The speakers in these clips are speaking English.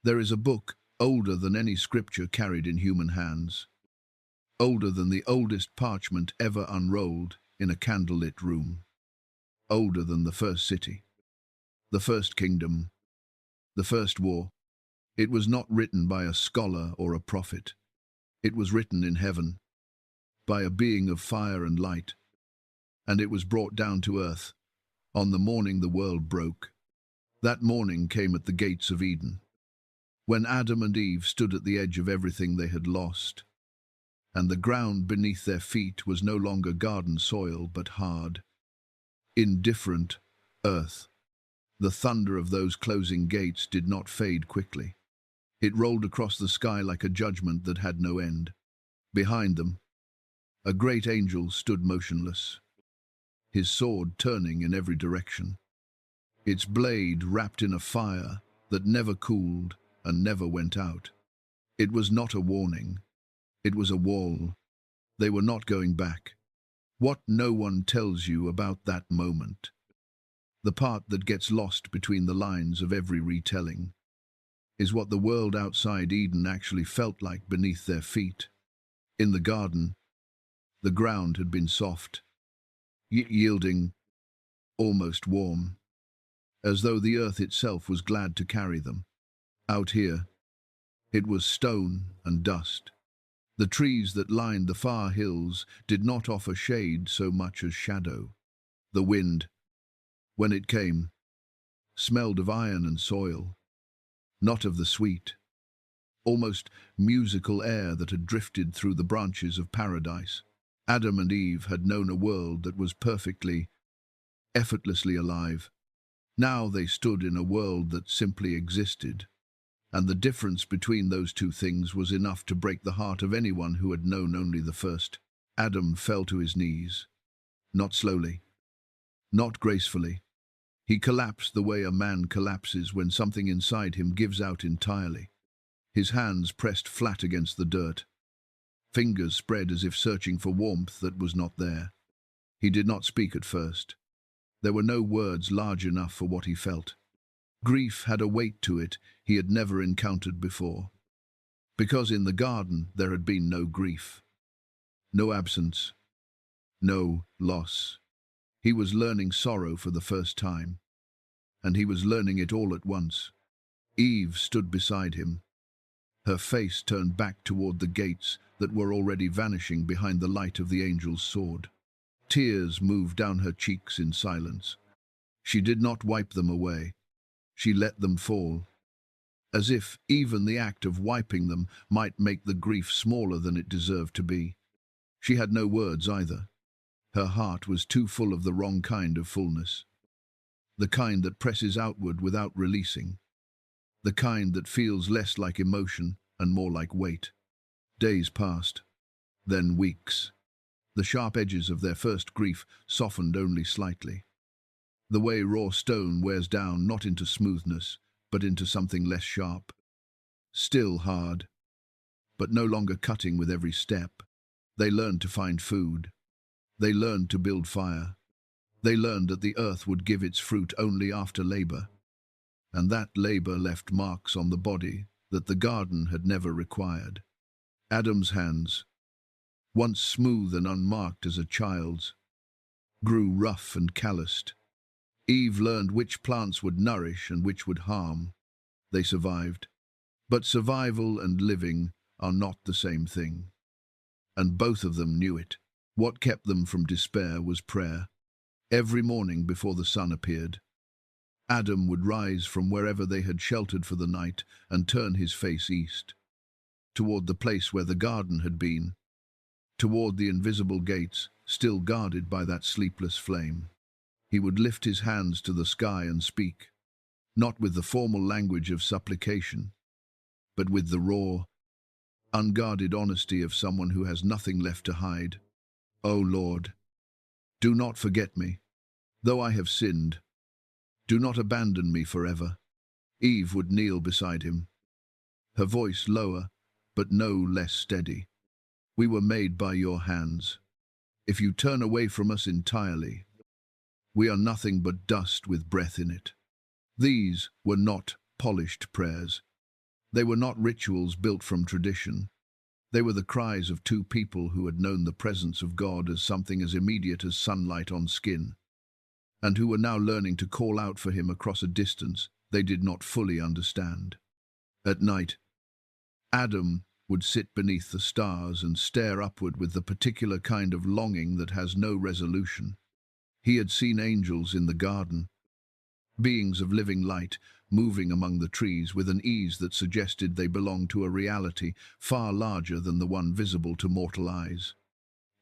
There is a book older than any scripture carried in human hands, older than the oldest parchment ever unrolled in a candlelit room, older than the first city, the first kingdom, the first war. It was not written by a scholar or a prophet. It was written in heaven, by a being of fire and light, and it was brought down to earth on the morning the world broke. That morning came at the gates of Eden, when Adam and Eve stood at the edge of everything they had lost, and the ground beneath their feet was no longer garden soil but hard, indifferent earth. The thunder of those closing gates did not fade quickly. It rolled across the sky like a judgment that had no end. Behind them, a great angel stood motionless, his sword turning in every direction, its blade wrapped in a fire that never cooled and never went out. It was not a warning. It was a wall. They were not going back. What no one tells you about that moment, the part that gets lost between the lines of every retelling, is what the world outside Eden actually felt like beneath their feet. In the garden, the ground had been soft, yielding, almost warm, as though the earth itself was glad to carry them. Out here, it was stone and dust. The trees that lined the far hills did not offer shade so much as shadow. The wind, when it came, smelled of iron and soil, not of the sweet, almost musical air that had drifted through the branches of paradise. Adam and Eve had known a world that was perfectly, effortlessly alive. Now they stood in a world that simply existed, and the difference between those two things was enough to break the heart of anyone who had known only the first. Adam fell to his knees, not slowly, not gracefully. He collapsed the way a man collapses when something inside him gives out entirely. His hands pressed flat against the dirt, fingers spread as if searching for warmth that was not there. He did not speak at first. There were no words large enough for what he felt. Grief had a weight to it he had never encountered before, because in the garden there had been no grief, no absence, no loss. He was learning sorrow for the first time, and he was learning it all at once. Eve stood beside him, her face turned back toward the gates that were already vanishing behind the light of the angel's sword. Tears moved down her cheeks in silence. She did not wipe them away. She let them fall, as if even the act of wiping them might make the grief smaller than it deserved to be. She had no words either. Her heart was too full of the wrong kind of fullness, the kind that presses outward without releasing, the kind that feels less like emotion and more like weight. Days passed, then weeks. The sharp edges of their first grief softened only slightly, the way raw stone wears down not into smoothness, but into something less sharp. Still hard, but no longer cutting with every step. They learned to find food. They learned to build fire. They learned that the earth would give its fruit only after labor, and that labor left marks on the body that the garden had never required. Adam's hands, once smooth and unmarked as a child's, grew rough and calloused. Eve learned which plants would nourish and which would harm. They survived. But survival and living are not the same thing, and both of them knew it. What kept them from despair was prayer. Every morning before the sun appeared, Adam would rise from wherever they had sheltered for the night and turn his face east, toward the place where the garden had been, toward the invisible gates, still guarded by that sleepless flame. He would lift his hands to the sky and speak, not with the formal language of supplication, but with the raw, unguarded honesty of someone who has nothing left to hide. O Lord, do not forget me. Though I have sinned, do not abandon me forever. Eve would kneel beside him, her voice lower, but no less steady. We were made by your hands. If you turn away from us entirely, we are nothing but dust with breath in it. These were not polished prayers. They were not rituals built from tradition. They were the cries of two people who had known the presence of God as something as immediate as sunlight on skin, and who were now learning to call out for him across a distance they did not fully understand. At night, Adam would sit beneath the stars and stare upward with the particular kind of longing that has no resolution. He had seen angels in the garden, beings of living light, moving among the trees with an ease that suggested they belonged to a reality far larger than the one visible to mortal eyes.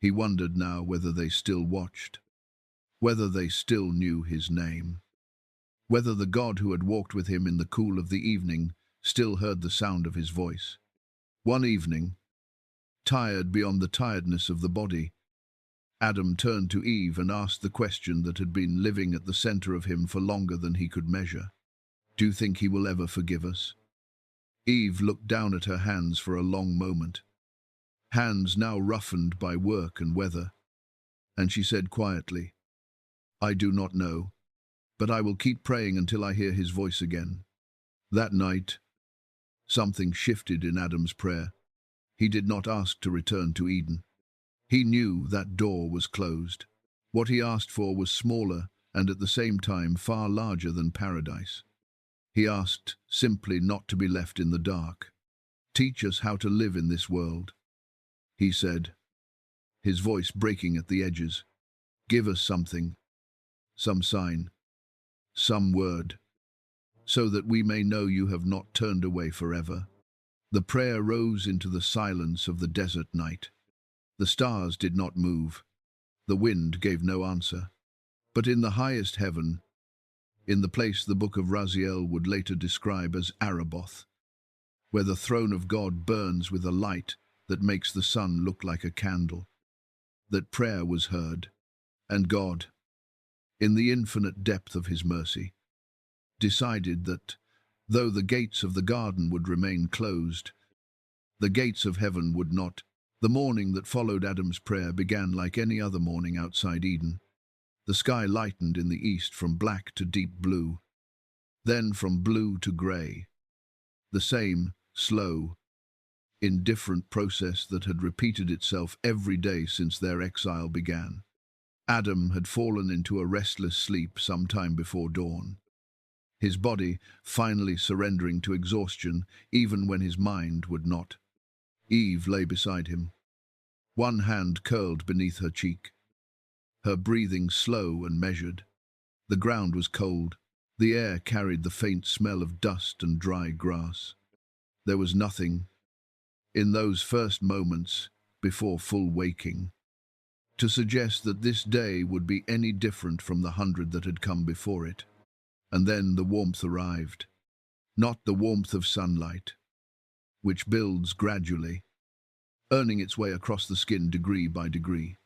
He wondered now whether they still watched, whether they still knew his name, whether the God who had walked with him in the cool of the evening still heard the sound of his voice. One evening, tired beyond the tiredness of the body, Adam turned to Eve and asked the question that had been living at the center of him for longer than he could measure. Do you think he will ever forgive us? Eve looked down at her hands for a long moment, hands now roughened by work and weather, and she said quietly, I do not know, but I will keep praying until I hear his voice again. That night, something shifted in Adam's prayer. He did not ask to return to Eden. He knew that door was closed. What he asked for was smaller and at the same time far larger than paradise. He asked simply not to be left in the dark. Teach us how to live in this world, he said, his voice breaking at the edges. Give us something, some sign, some word, so that we may know you have not turned away forever. The prayer rose into the silence of the desert night. The stars did not move. The wind gave no answer. But in the highest heaven, in the place the book of Raziel would later describe as Araboth, where the throne of God burns with a light that makes the sun look like a candle, that prayer was heard, and God, in the infinite depth of his mercy, decided that, though the gates of the garden would remain closed, the gates of heaven would not. The morning that followed Adam's prayer began like any other morning outside Eden. The sky lightened in the east from black to deep blue, then from blue to grey. The same, slow, indifferent process that had repeated itself every day since their exile began. Adam had fallen into a restless sleep some time before dawn, his body finally surrendering to exhaustion even when his mind would not. Eve lay beside him, one hand curled beneath her cheek, her breathing slow and measured. The ground was cold. The air carried the faint smell of dust and dry grass. There was nothing, in those first moments before full waking, to suggest that this day would be any different from the 100 that had come before it. And then the warmth arrived, not the warmth of sunlight, which builds gradually, earning its way across the skin degree by degree.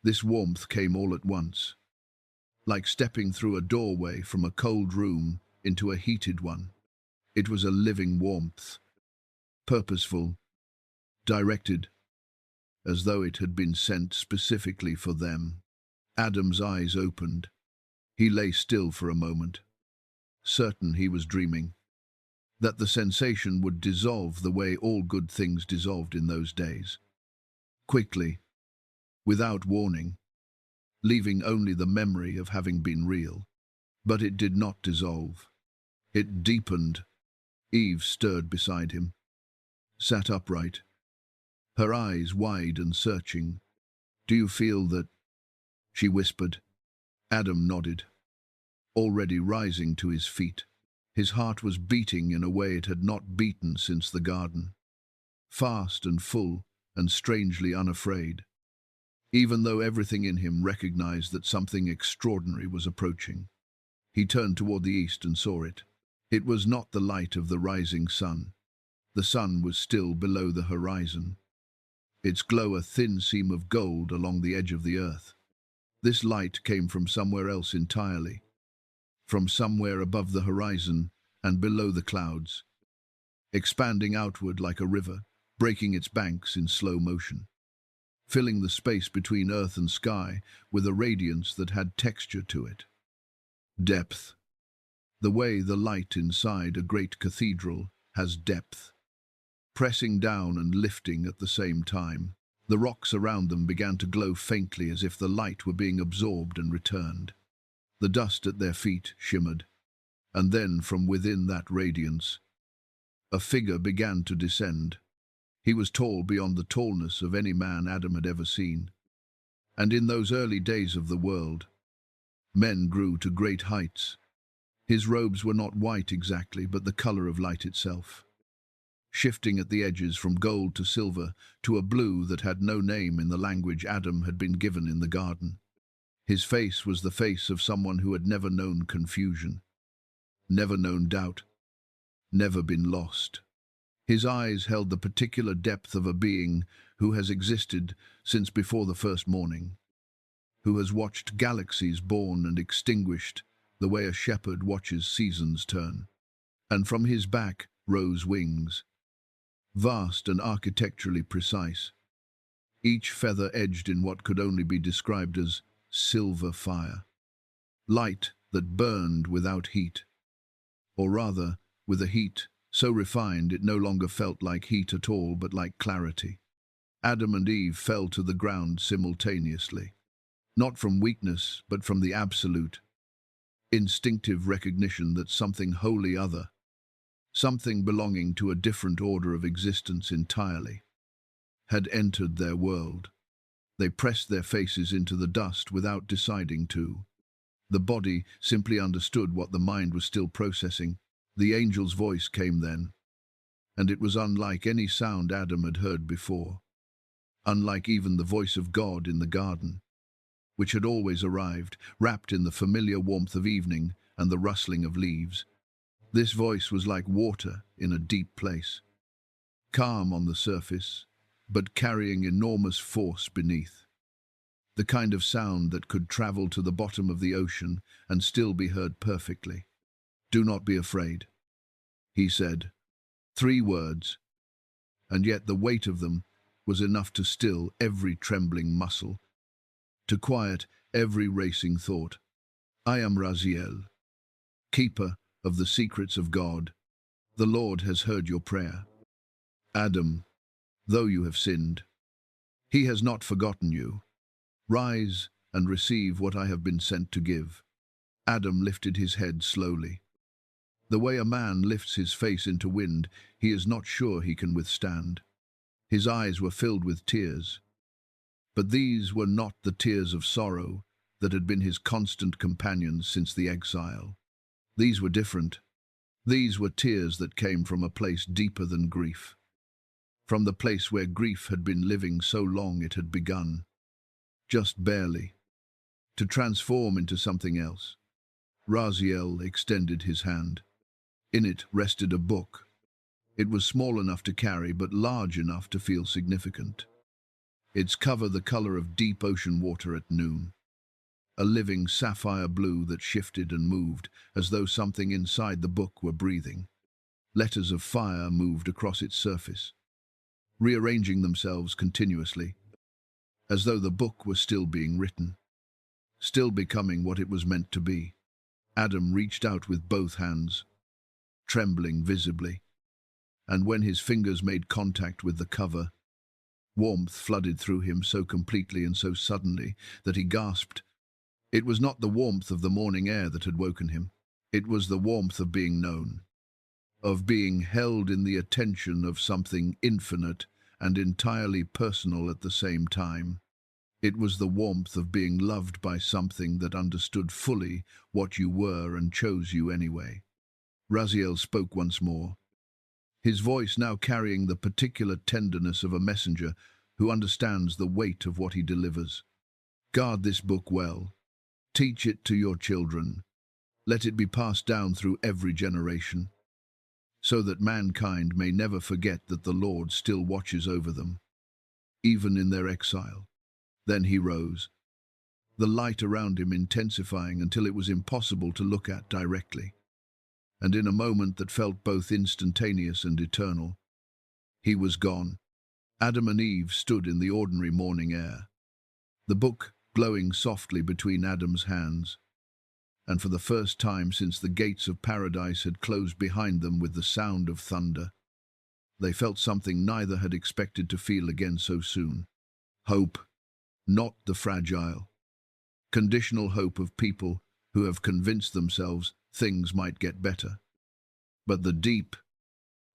This warmth came all at once, like stepping through a doorway from a cold room into a heated one. It was a living warmth, purposeful, directed, as though it had been sent specifically for them. Adam's eyes opened. He lay still for a moment, certain he was dreaming, that the sensation would dissolve the way all good things dissolved in those days. Quickly, without warning, leaving only the memory of having been real. But it did not dissolve. It deepened. Eve stirred beside him, sat upright, her eyes wide and searching. Do you feel that? She whispered. Adam nodded, already rising to his feet. His heart was beating in a way it had not beaten since the garden, fast and full and strangely unafraid, even though everything in him recognized that something extraordinary was approaching. He turned toward the east and saw it. It was not the light of the rising sun. The sun was still below the horizon, its glow a thin seam of gold along the edge of the earth. This light came from somewhere else entirely, from somewhere above the horizon and below the clouds, expanding outward like a river, breaking its banks in slow motion, filling the space between earth and sky with a radiance that had texture to it. Depth. The way the light inside a great cathedral has depth, pressing down and lifting at the same time. The rocks around them began to glow faintly as if the light were being absorbed and returned. The dust at their feet shimmered, and then from within that radiance, a figure began to descend. He was tall beyond the tallness of any man Adam had ever seen. And in those early days of the world, men grew to great heights. His robes were not white exactly, but the color of light itself, shifting at the edges from gold to silver to a blue that had no name in the language Adam had been given in the garden. His face was the face of someone who had never known confusion, never known doubt, never been lost. His eyes held the particular depth of a being who has existed since before the first morning, who has watched galaxies born and extinguished the way a shepherd watches seasons turn. And from his back rose wings, vast and architecturally precise, each feather edged in what could only be described as silver fire, light that burned without heat, or rather, with a heat so refined it no longer felt like heat at all, but like clarity. Adam and Eve fell to the ground simultaneously, not from weakness, but from the absolute, instinctive recognition that something wholly other, something belonging to a different order of existence entirely, had entered their world. They pressed their faces into the dust without deciding to. The body simply understood what the mind was still processing. The angel's voice came then, and it was unlike any sound Adam had heard before, unlike even the voice of God in the garden, which had always arrived, wrapped in the familiar warmth of evening and the rustling of leaves. This voice was like water in a deep place, calm on the surface, but carrying enormous force beneath. The kind of sound that could travel to the bottom of the ocean and still be heard perfectly. "Do not be afraid," he said. 3 words, and yet the weight of them was enough to still every trembling muscle, to quiet every racing thought. "I am Raziel, keeper of the secrets of God. The Lord has heard your prayer. Adam, though you have sinned, he has not forgotten you. Rise and receive what I have been sent to give." Adam lifted his head slowly. The way a man lifts his face into wind he is not sure he can withstand. His eyes were filled with tears, but these were not the tears of sorrow that had been his constant companions since the exile. These were different. These were tears that came from a place deeper than grief, from the place where grief had been living so long it had begun, just barely, to transform into something else. Raziel extended his hand. In it rested a book. It was small enough to carry, but large enough to feel significant. Its cover the color of deep ocean water at noon, a living sapphire blue that shifted and moved as though something inside the book were breathing. Letters of fire moved across its surface, rearranging themselves continuously, as though the book were still being written, still becoming what it was meant to be. Adam reached out with both hands, trembling visibly, and when his fingers made contact with the cover, warmth flooded through him so completely and so suddenly that he gasped. It was not the warmth of the morning air that had woken him. It was the warmth of being known, of being held in the attention of something infinite and entirely personal at the same time. It was the warmth of being loved by something that understood fully what you were and chose you anyway. Raziel spoke once more, his voice now carrying the particular tenderness of a messenger who understands the weight of what he delivers. "Guard this book well. Teach it to your children. Let it be passed down through every generation, so that mankind may never forget that the Lord still watches over them, even in their exile." Then he rose, the light around him intensifying until it was impossible to look at directly. And in a moment that felt both instantaneous and eternal, he was gone. Adam and Eve stood in the ordinary morning air, the book glowing softly between Adam's hands. and for the first time since the gates of paradise had closed behind them with the sound of thunder, they felt something neither had expected to feel again so soon. Hope, not the fragile, conditional hope of people who have convinced themselves things might get better, but the deep,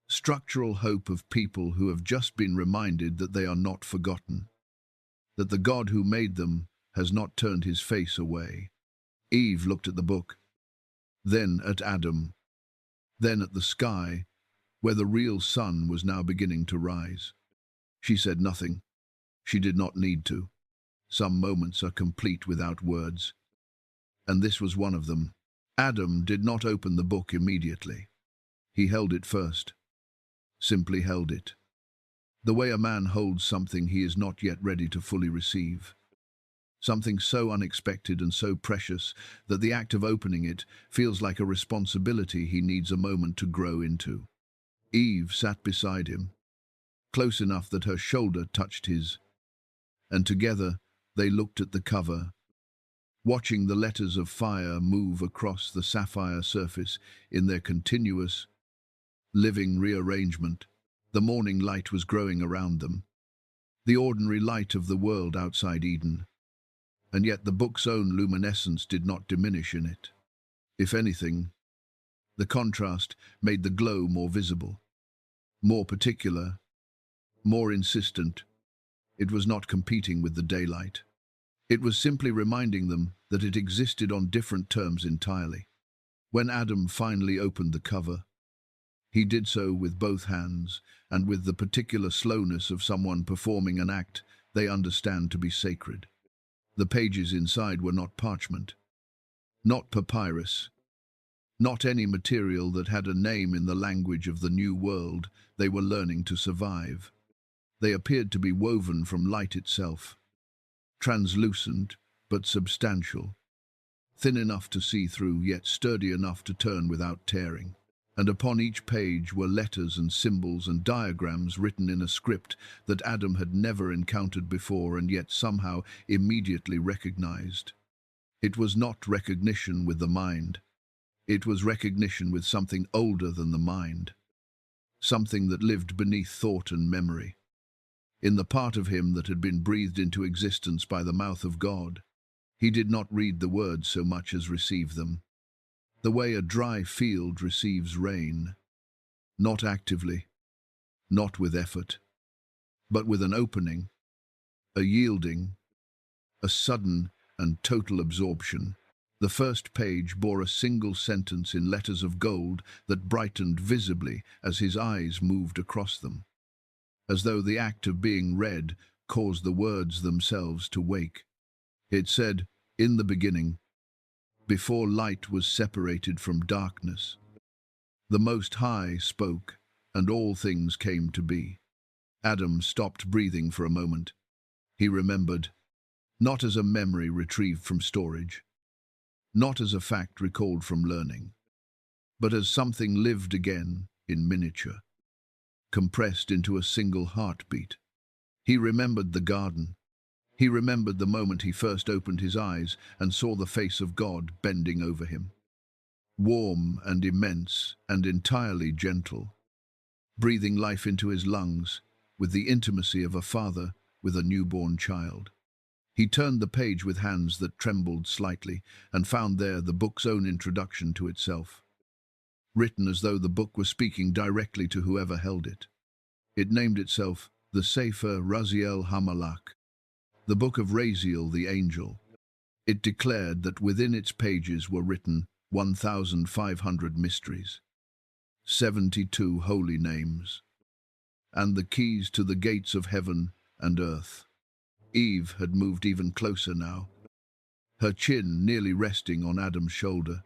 structural hope of people who have just been reminded that they are not forgotten, that the God who made them has not turned his face away. Eve looked at the book, then at Adam, then at the sky, where the real sun was now beginning to rise. She said nothing. She did not need to. Some moments are complete without words, and this was one of them. Adam did not open the book immediately. He held it first, simply held it, the way a man holds something he is not yet ready to fully receive. Something so unexpected and so precious that the act of opening it feels like a responsibility he needs a moment to grow into. Eve sat beside him, close enough that her shoulder touched his, and together they looked at the cover, watching the letters of fire move across the sapphire surface in their continuous, living rearrangement. The morning light was growing around them, the ordinary light of the world outside Eden, and yet the book's own luminescence did not diminish in it. If anything, the contrast made the glow more visible, more particular, more insistent. It was not competing with the daylight. It was simply reminding them that it existed on different terms entirely. When Adam finally opened the cover, he did so with both hands and with the particular slowness of someone performing an act they understand to be sacred. The pages inside were not parchment, not papyrus, not any material that had a name in the language of the new world they were learning to survive. They appeared to be woven from light itself, translucent but substantial, thin enough to see through, yet sturdy enough to turn without tearing. And upon each page were letters and symbols and diagrams written in a script that Adam had never encountered before and yet somehow immediately recognized. It was not recognition with the mind. It was recognition with something older than the mind, something that lived beneath thought and memory, in the part of him that had been breathed into existence by the mouth of God. He did not read the words so much as receive them, the way a dry field receives rain, not actively, not with effort, but with an opening, a yielding, a sudden and total absorption. The first page bore a single sentence in letters of gold that brightened visibly as his eyes moved across them, as though the act of being read caused the words themselves to wake. It said, "In the beginning, before light was separated from darkness, the Most High spoke, and all things came to be." Adam stopped breathing for a moment. He remembered, not as a memory retrieved from storage, not as a fact recalled from learning, but as something lived again in miniature, compressed into a single heartbeat. He remembered the garden. He remembered the moment he first opened his eyes and saw the face of God bending over him, warm and immense and entirely gentle, breathing life into his lungs with the intimacy of a father with a newborn child. He turned the page with hands that trembled slightly and found there the book's own introduction to itself, written as though the book were speaking directly to whoever held it. It named itself the Sefer Raziel HaMalakh, the Book of Raziel the Angel. It declared that within its pages were written 1,500 mysteries, 72 holy names, and the keys to the gates of heaven and earth. Eve had moved even closer now, her chin nearly resting on Adam's shoulder,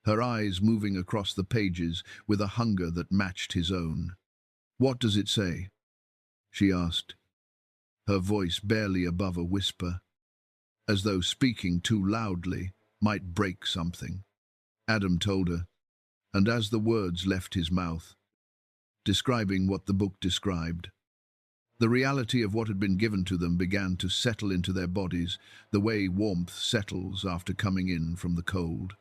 her eyes moving across the pages with a hunger that matched his own. "What does it say?" she asked, her voice barely above a whisper, as though speaking too loudly might break something. Adam told her, and as the words left his mouth, describing what the book described, The reality of what had been given to them began to settle into their bodies, the way warmth settles after coming in from the cold.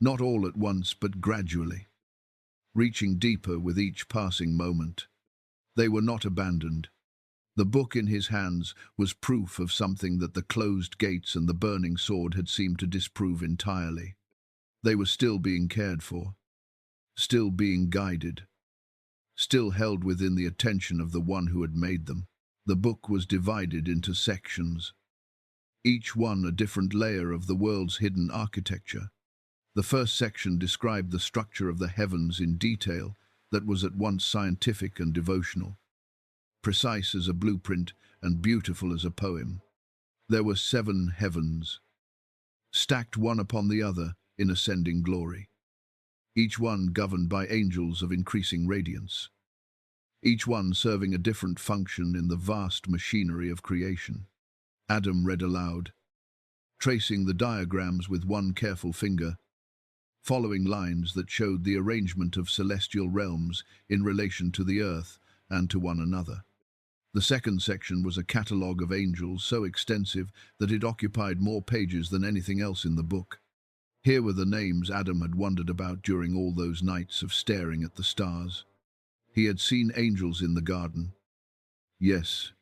Not all at once, but gradually, reaching deeper with each passing moment. They were not abandoned. The book in his hands was proof of something that the closed gates and the burning sword had seemed to disprove entirely. They were still being cared for, still being guided, still held within the attention of the one who had made them. The book was divided into sections, each one a different layer of the world's hidden architecture. The first section described the structure of the heavens in detail that was at once scientific and devotional, precise as a blueprint and beautiful as a poem. There were 7 heavens, stacked one upon the other in ascending glory, each one governed by angels of increasing radiance, each one serving a different function in the vast machinery of creation. Adam read aloud, tracing the diagrams with one careful finger, following lines that showed the arrangement of celestial realms in relation to the earth and to one another. The second section was a catalogue of angels so extensive that it occupied more pages than anything else in the book. Here were the names Adam had wondered about during all those nights of staring at the stars. He had seen angels in the garden. Yes,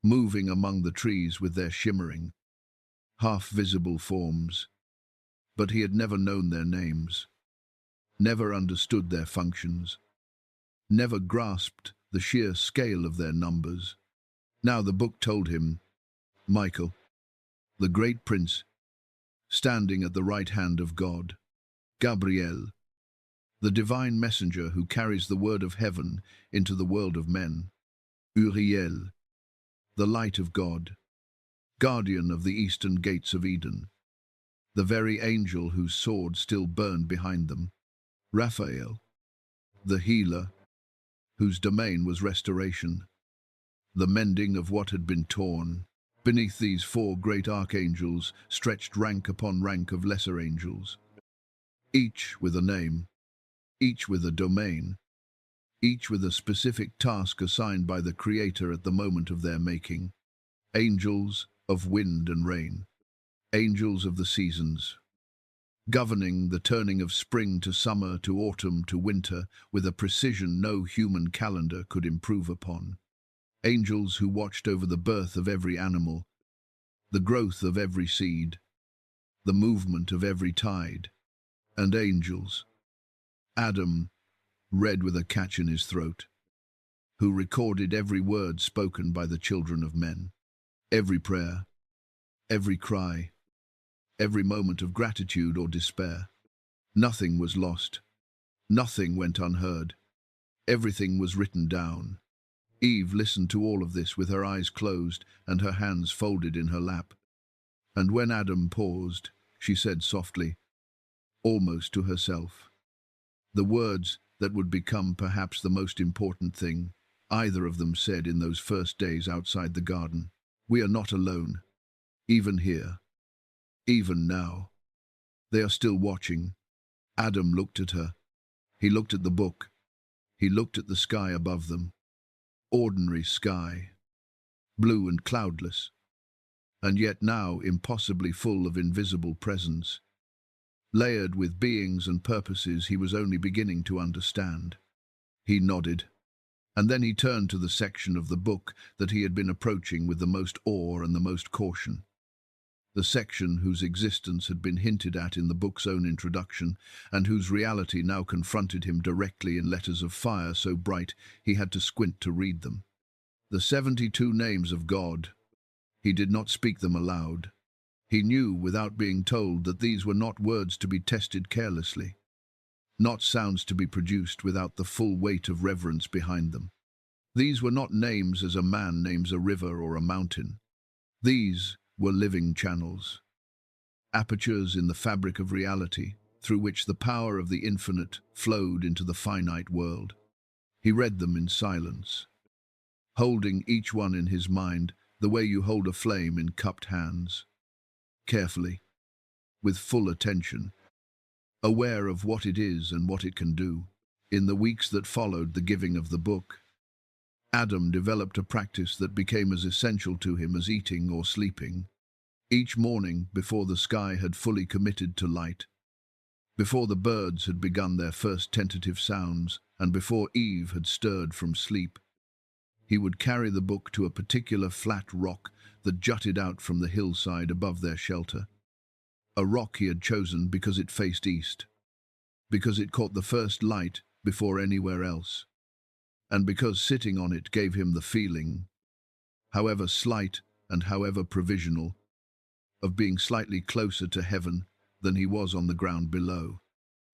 moving among the trees with their shimmering, half-visible forms. But he had never known their names, never understood their functions, never grasped the sheer scale of their numbers. Now the book told him, Michael, the great prince, standing at the right hand of God. Gabriel, the divine messenger who carries the word of heaven into the world of men. Uriel, the light of God, guardian of the eastern gates of Eden, the very angel whose sword still burned behind them. Raphael, the healer, whose domain was restoration, the mending of what had been torn. Beneath these 4 great archangels stretched rank upon rank of lesser angels, each with a name, each with a domain, each with a specific task assigned by the Creator at the moment of their making. Angels of wind and rain, angels of the seasons, governing the turning of spring to summer to autumn to winter with a precision no human calendar could improve upon. Angels who watched over the birth of every animal, the growth of every seed, the movement of every tide. And angels, Adam read with a catch in his throat, who recorded every word spoken by the children of men, every prayer, every cry, every moment of gratitude or despair. Nothing was lost. Nothing went unheard. Everything was written down. Eve listened to all of this with her eyes closed and her hands folded in her lap. And when Adam paused, she said softly, almost to herself, the words that would become perhaps the most important thing either of them said in those first days outside the garden. We are not alone, even here. Even now. They are still watching. Adam looked at her. He looked at the book. He looked at the sky above them. Ordinary sky. Blue and cloudless. And yet now impossibly full of invisible presence. Layered with beings and purposes he was only beginning to understand. He nodded. And then he turned to the section of the book that he had been approaching with the most awe and the most caution. The section whose existence had been hinted at in the book's own introduction, and whose reality now confronted him directly in letters of fire so bright he had to squint to read them. The 72 names of God. He did not speak them aloud. He knew without being told that these were not words to be tested carelessly, not sounds to be produced without the full weight of reverence behind them. These were not names as a man names a river or a mountain. These were living channels, apertures in the fabric of reality, through which the power of the infinite flowed into the finite world. He read them in silence, holding each one in his mind the way you hold a flame in cupped hands, carefully, with full attention, aware of what it is and what it can do. In the weeks that followed the giving of the book, Adam developed a practice that became as essential to him as eating or sleeping. Each morning, before the sky had fully committed to light, before the birds had begun their first tentative sounds, and before Eve had stirred from sleep, he would carry the book to a particular flat rock that jutted out from the hillside above their shelter. A rock he had chosen because it faced east, because it caught the first light before anywhere else, and because sitting on it gave him the feeling, however slight and however provisional, of being slightly closer to heaven than he was on the ground below.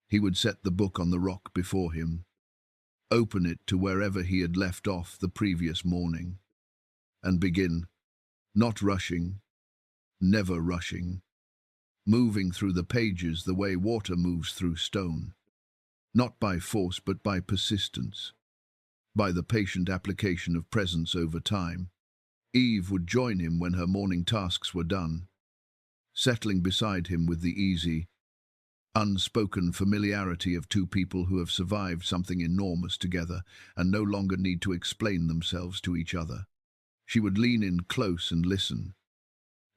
He would set the book on the rock before him, open it to wherever he had left off the previous morning, and begin, not rushing, never rushing, moving through the pages the way water moves through stone, not by force but by persistence, by the patient application of presence over time. Eve would join him when her morning tasks were done, settling beside him with the easy, unspoken familiarity of two people who have survived something enormous together and no longer need to explain themselves to each other. She would lean in close and listen,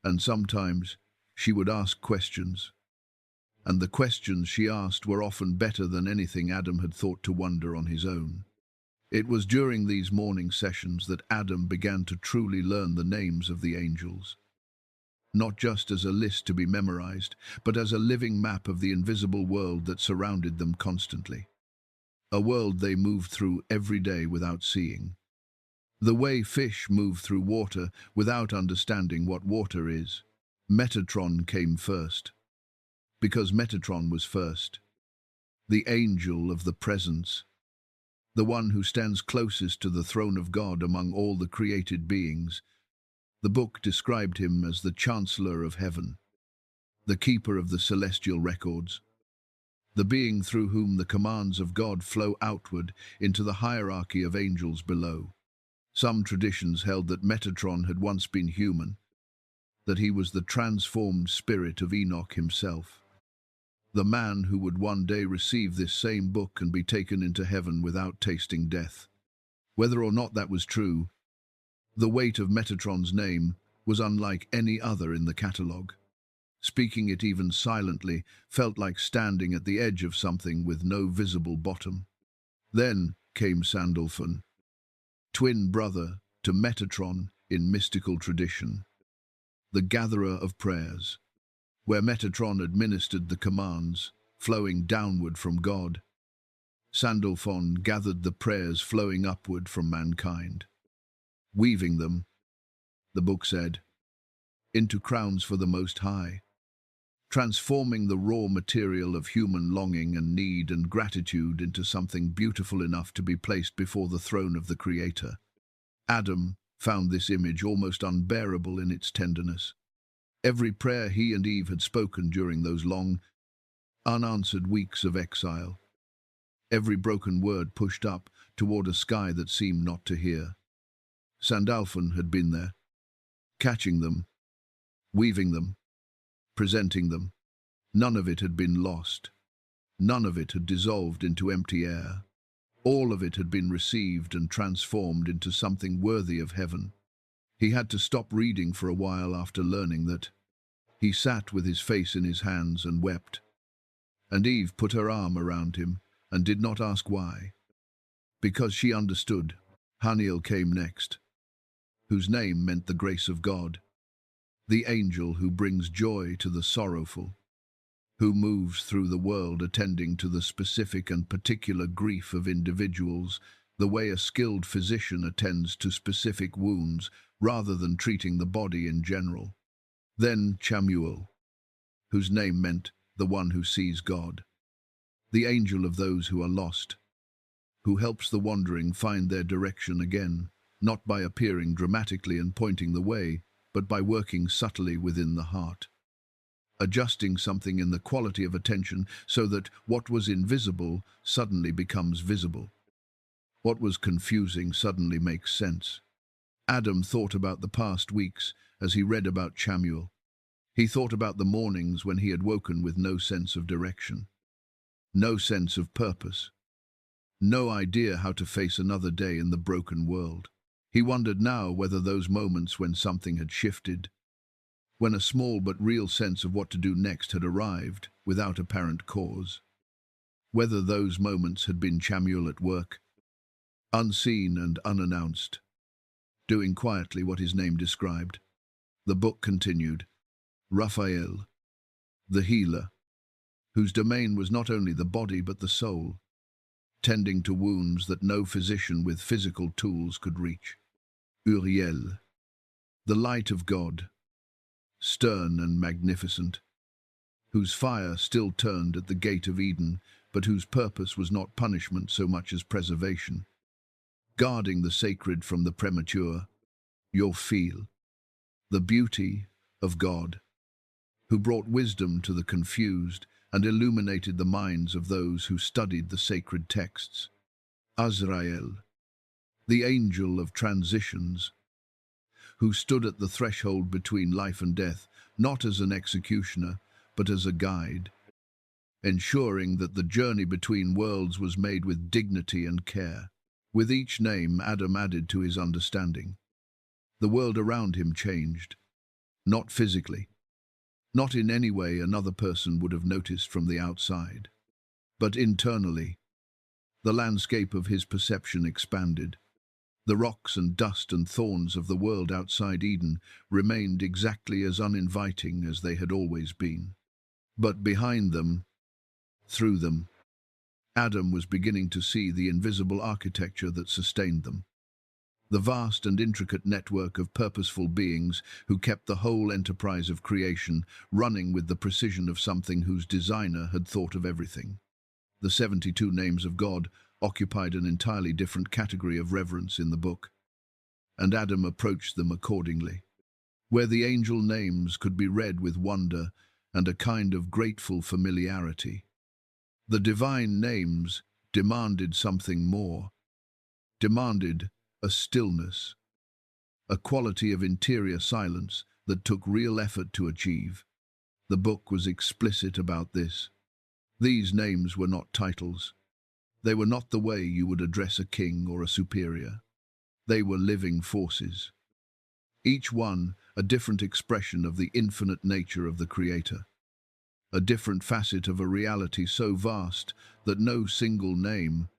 and sometimes she would ask questions, and the questions she asked were often better than anything Adam had thought to wonder on his own. It was during these morning sessions that Adam began to truly learn the names of the angels, not just as a list to be memorized, but as a living map of the invisible world that surrounded them constantly. A world they moved through every day without seeing. The way fish move through water without understanding what water is. Metatron came first, because Metatron was first. The angel of the presence, the one who stands closest to the throne of God among all the created beings. The book described him as the Chancellor of Heaven, the keeper of the celestial records, the being through whom the commands of God flow outward into the hierarchy of angels below. Some traditions held that Metatron had once been human, that he was the transformed spirit of Enoch himself, the man who would one day receive this same book and be taken into heaven without tasting death. Whether or not that was true, the weight of Metatron's name was unlike any other in the catalogue. Speaking it even silently felt like standing at the edge of something with no visible bottom. Then came Sandalphon, twin brother to Metatron in mystical tradition, the gatherer of prayers, where Metatron administered the commands flowing downward from God. Sandalphon gathered the prayers flowing upward from mankind, weaving them, the book said, into crowns for the Most High, transforming the raw material of human longing and need and gratitude into something beautiful enough to be placed before the throne of the Creator. Adam found this image almost unbearable in its tenderness. Every prayer he and Eve had spoken during those long, unanswered weeks of exile, every broken word pushed up toward a sky that seemed not to hear. Sandalphon had been there, catching them, weaving them, presenting them. None of it had been lost. None of it had dissolved into empty air. All of it had been received and transformed into something worthy of heaven. He had to stop reading for a while after learning that. He sat with his face in his hands and wept. And Eve put her arm around him and did not ask why. Because she understood. Haniel came next, whose name meant the grace of God, the angel who brings joy to the sorrowful, who moves through the world attending to the specific and particular grief of individuals, the way a skilled physician attends to specific wounds rather than treating the body in general. Then Chamuel, whose name meant the one who sees God, the angel of those who are lost, who helps the wandering find their direction again, not by appearing dramatically and pointing the way, but by working subtly within the heart, adjusting something in the quality of attention so that what was invisible suddenly becomes visible. What was confusing suddenly makes sense. Adam thought about the past weeks as he read about Chamuel. He thought about the mornings when he had woken with no sense of direction, no sense of purpose, no idea how to face another day in the broken world. He wondered now whether those moments when something had shifted, when a small but real sense of what to do next had arrived, without apparent cause, whether those moments had been Chamuel at work, unseen and unannounced, doing quietly what his name described. The book continued. Raphael, the healer, whose domain was not only the body but the soul, tending to wounds that no physician with physical tools could reach. Uriel, the light of God, stern and magnificent, whose fire still turned at the gate of Eden, but whose purpose was not punishment so much as preservation, guarding the sacred from the premature. Yofil, the beauty of God, who brought wisdom to the confused and illuminated the minds of those who studied the sacred texts. Azrael, the angel of transitions, who stood at the threshold between life and death, not as an executioner, but as a guide, ensuring that the journey between worlds was made with dignity and care. With each name Adam added to his understanding. The world around him changed, not physically, not in any way another person would have noticed from the outside, but internally. The landscape of his perception expanded. The rocks and dust and thorns of the world outside Eden remained exactly as uninviting as they had always been. But behind them, through them, Adam was beginning to see the invisible architecture that sustained them. The vast and intricate network of purposeful beings who kept the whole enterprise of creation running with the precision of something whose designer had thought of everything. The 72 names of God occupied an entirely different category of reverence in the book, and Adam approached them accordingly. Where the angel names could be read with wonder and a kind of grateful familiarity, the divine names demanded something more, demanded a stillness, a quality of interior silence that took real effort to achieve. The book was explicit about this. These names were not titles. They were not the way you would address a king or a superior. They were living forces, each one a different expression of the infinite nature of the Creator, a different facet of a reality so vast that no single name,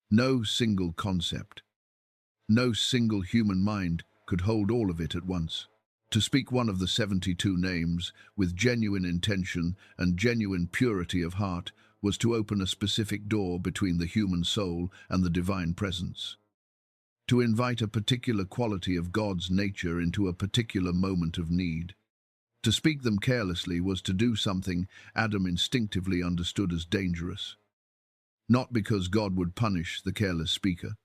no single concept, no single human mind could hold all of it at once. To speak one of the 72 names with genuine intention and genuine purity of heart was to open a specific door between the human soul and the divine presence. To invite a particular quality of God's nature into a particular moment of need. To speak them carelessly was to do something Adam instinctively understood as dangerous. Not because God would punish the careless speaker,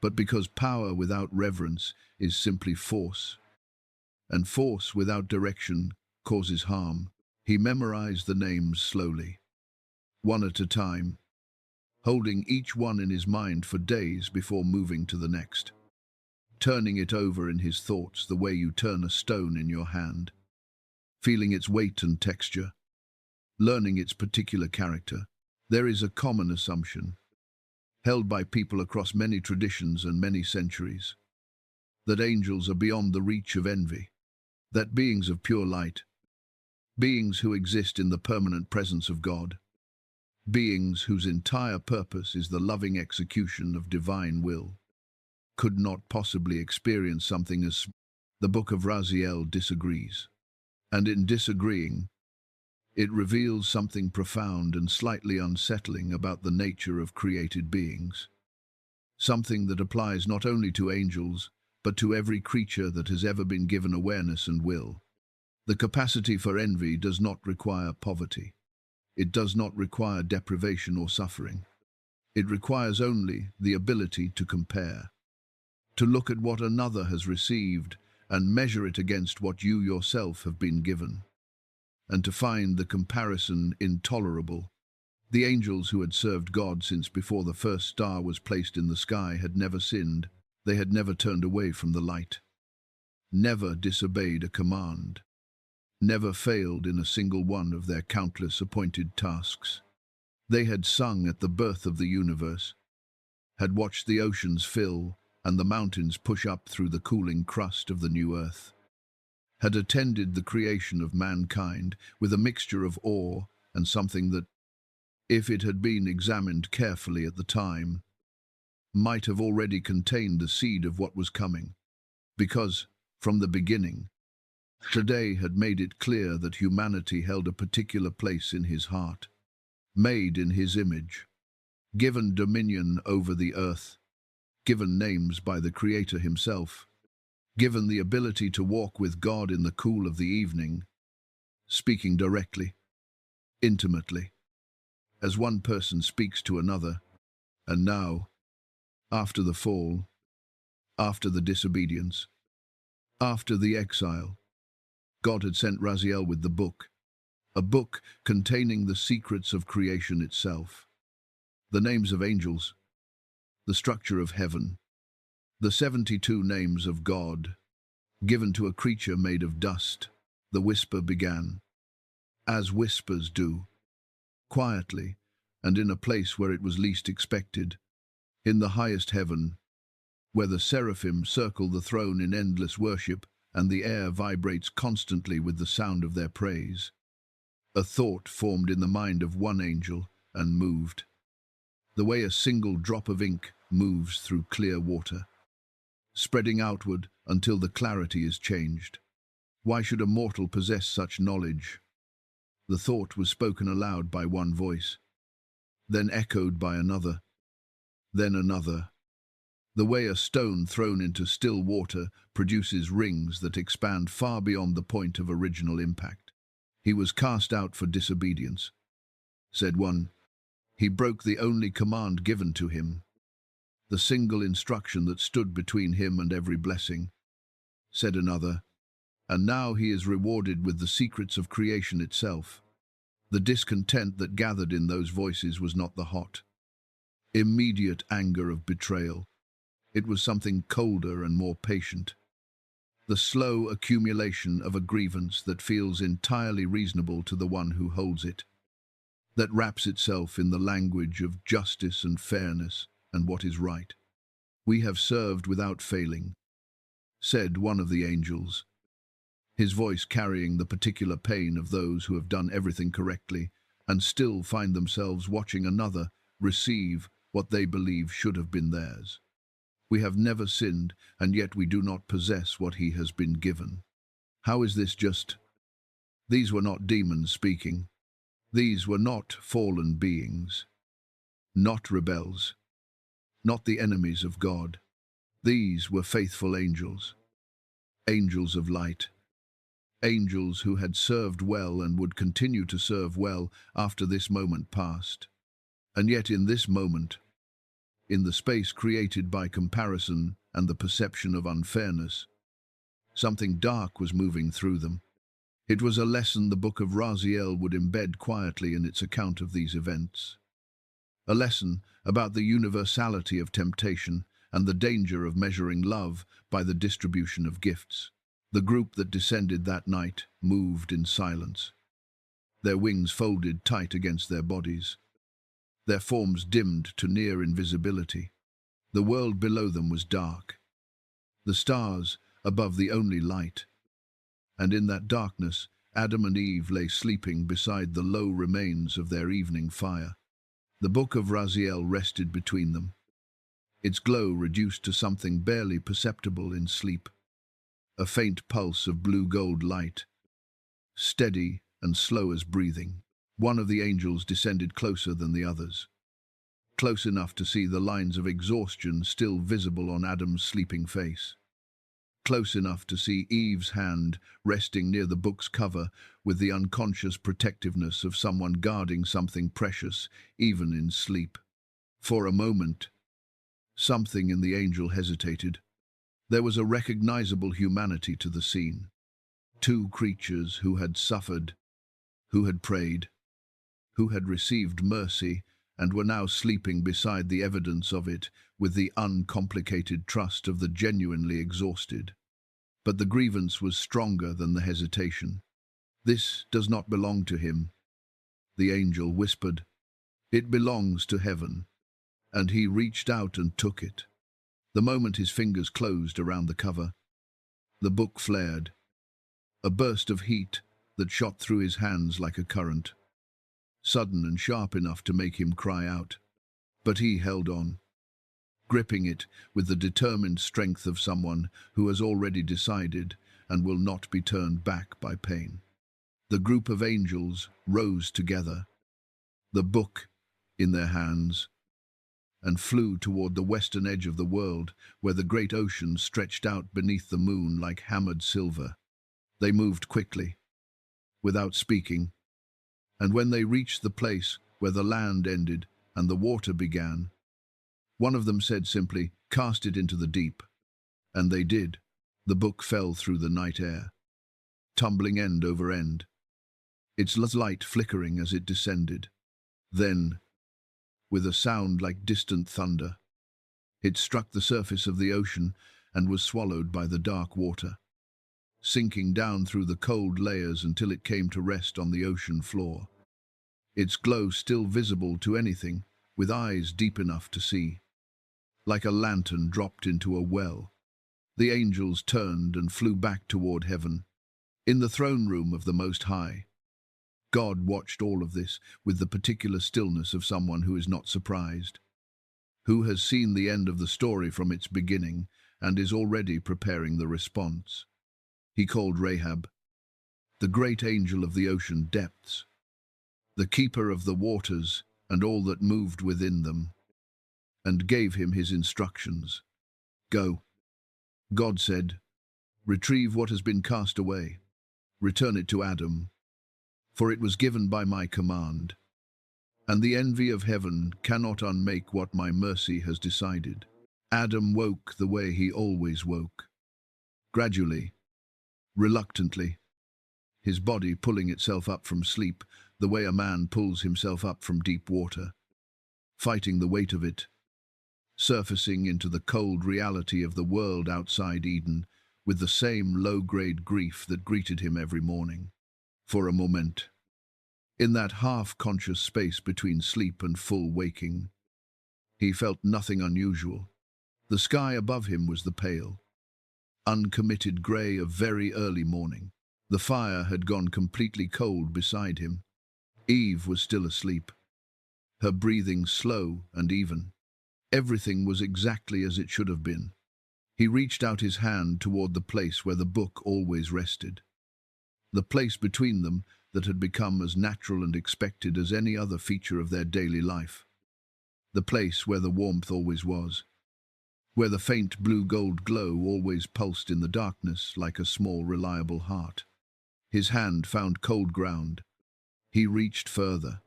but because power without reverence is simply force, and force without direction causes harm. He memorized the names slowly, one at a time, holding each one in his mind for days before moving to the next, turning it over in his thoughts the way you turn a stone in your hand, feeling its weight and texture, learning its particular character. There is a common assumption, held by people across many traditions and many centuries, that angels are beyond the reach of envy, that beings of pure light, beings who exist in the permanent presence of God, beings whose entire purpose is the loving execution of divine will, could not possibly experience something as... The book of Raziel disagrees, and in disagreeing, it reveals something profound and slightly unsettling about the nature of created beings, something that applies not only to angels, but to every creature that has ever been given awareness and will. The capacity for envy does not require poverty. It does not require deprivation or suffering. It requires only the ability to compare, to look at what another has received and measure it against what you yourself have been given, and to find the comparison intolerable. The angels who had served God since before the first star was placed in the sky had never sinned. They had never turned away from the light, never disobeyed a command, never failed in a single one of their countless appointed tasks. They had sung at the birth of the universe, had watched the oceans fill and the mountains push up through the cooling crust of the new earth, had attended the creation of mankind with a mixture of awe and something that, if it had been examined carefully at the time, might have already contained the seed of what was coming, because, from the beginning, today had made it clear that humanity held a particular place in his heart, made in his image, given dominion over the earth, given names by the Creator himself, given the ability to walk with God in the cool of the evening, speaking directly, intimately, as one person speaks to another. And now, after the fall, after the disobedience, after the exile, God had sent Raziel with the book, a book containing the secrets of creation itself, the names of angels, the structure of heaven, the 72 names of God, given to a creature made of dust. The whisper began, as whispers do, quietly, and in a place where it was least expected, in the highest heaven, where the seraphim circle the throne in endless worship, and the air vibrates constantly with the sound of their praise. A thought formed in the mind of one angel and moved, the way a single drop of ink moves through clear water, spreading outward until the clarity is changed. Why should a mortal possess such knowledge? The thought was spoken aloud by one voice, then echoed by another, then another. The way a stone thrown into still water produces rings that expand far beyond the point of original impact. He was cast out for disobedience, said one. He broke the only command given to him, the single instruction that stood between him and every blessing, said another. And now he is rewarded with the secrets of creation itself. The discontent that gathered in those voices was not the hot, immediate anger of betrayal. It was something colder and more patient. The slow accumulation of a grievance that feels entirely reasonable to the one who holds it, that wraps itself in the language of justice and fairness and what is right. We have served without failing, said one of the angels, his voice carrying the particular pain of those who have done everything correctly and still find themselves watching another receive what they believe should have been theirs. We have never sinned, and yet we do not possess what he has been given. How is this just? These were not demons speaking. These were not fallen beings, not rebels, not the enemies of God. These were faithful angels, angels of light, angels who had served well and would continue to serve well after this moment passed. And yet in this moment, in the space created by comparison and the perception of unfairness, something dark was moving through them. It was a lesson the book of Raziel would embed quietly in its account of these events. A lesson about the universality of temptation and the danger of measuring love by the distribution of gifts. The group that descended that night moved in silence, their wings folded tight against their bodies, their forms dimmed to near invisibility. The world below them was dark, the stars above the only light, and in that darkness Adam and Eve lay sleeping beside the low remains of their evening fire. The book of Raziel rested between them, its glow reduced to something barely perceptible in sleep, a faint pulse of blue-gold light, steady and slow as breathing. One of the angels descended closer than the others, close enough to see the lines of exhaustion still visible on Adam's sleeping face, close enough to see Eve's hand resting near the book's cover with the unconscious protectiveness of someone guarding something precious, even in sleep. For a moment, something in the angel hesitated. There was a recognizable humanity to the scene. Two creatures who had suffered, who had prayed, who had received mercy, and were now sleeping beside the evidence of it with the uncomplicated trust of the genuinely exhausted. But the grievance was stronger than the hesitation. This does not belong to him, the angel whispered. It belongs to heaven. And he reached out and took it. The moment his fingers closed around the cover, the book flared, a burst of heat that shot through his hands like a current, sudden and sharp enough to make him cry out. But he held on, gripping it with the determined strength of someone who has already decided and will not be turned back by pain. The group of angels rose together, the book in their hands, and flew toward the western edge of the world, where the great ocean stretched out beneath the moon like hammered silver. They moved quickly, without speaking, and when they reached the place where the land ended and the water began, one of them said simply, "Cast it into the deep." And they did. The book fell through the night air, tumbling end over end, its light flickering as it descended. Then, with a sound like distant thunder, it struck the surface of the ocean and was swallowed by the dark water, sinking down through the cold layers until it came to rest on the ocean floor, its glow still visible to anything with eyes deep enough to see. Like a lantern dropped into a well, the angels turned and flew back toward heaven. In the throne room of the Most High, God watched all of this with the particular stillness of someone who is not surprised, who has seen the end of the story from its beginning and is already preparing the response. He called Rahab, the great angel of the ocean depths, the keeper of the waters and all that moved within them, and gave him his instructions. "Go," God said, "retrieve what has been cast away. Return it to Adam, for it was given by my command, and the envy of heaven cannot unmake what my mercy has decided." Adam woke the way he always woke, gradually, reluctantly, his body pulling itself up from sleep the way a man pulls himself up from deep water, fighting the weight of it, surfacing into the cold reality of the world outside Eden with the same low-grade grief that greeted him every morning. For a moment, in that half-conscious space between sleep and full waking, he felt nothing unusual. The sky above him was the pale, uncommitted grey of very early morning. The fire had gone completely cold beside him. Eve was still asleep, her breathing slow and even. Everything was exactly as it should have been. He reached out his hand toward the place where the book always rested, the place between them that had become as natural and expected as any other feature of their daily life, the place where the warmth always was, where the faint blue-gold glow always pulsed in the darkness like a small, reliable heart. His hand found cold ground. He reached further,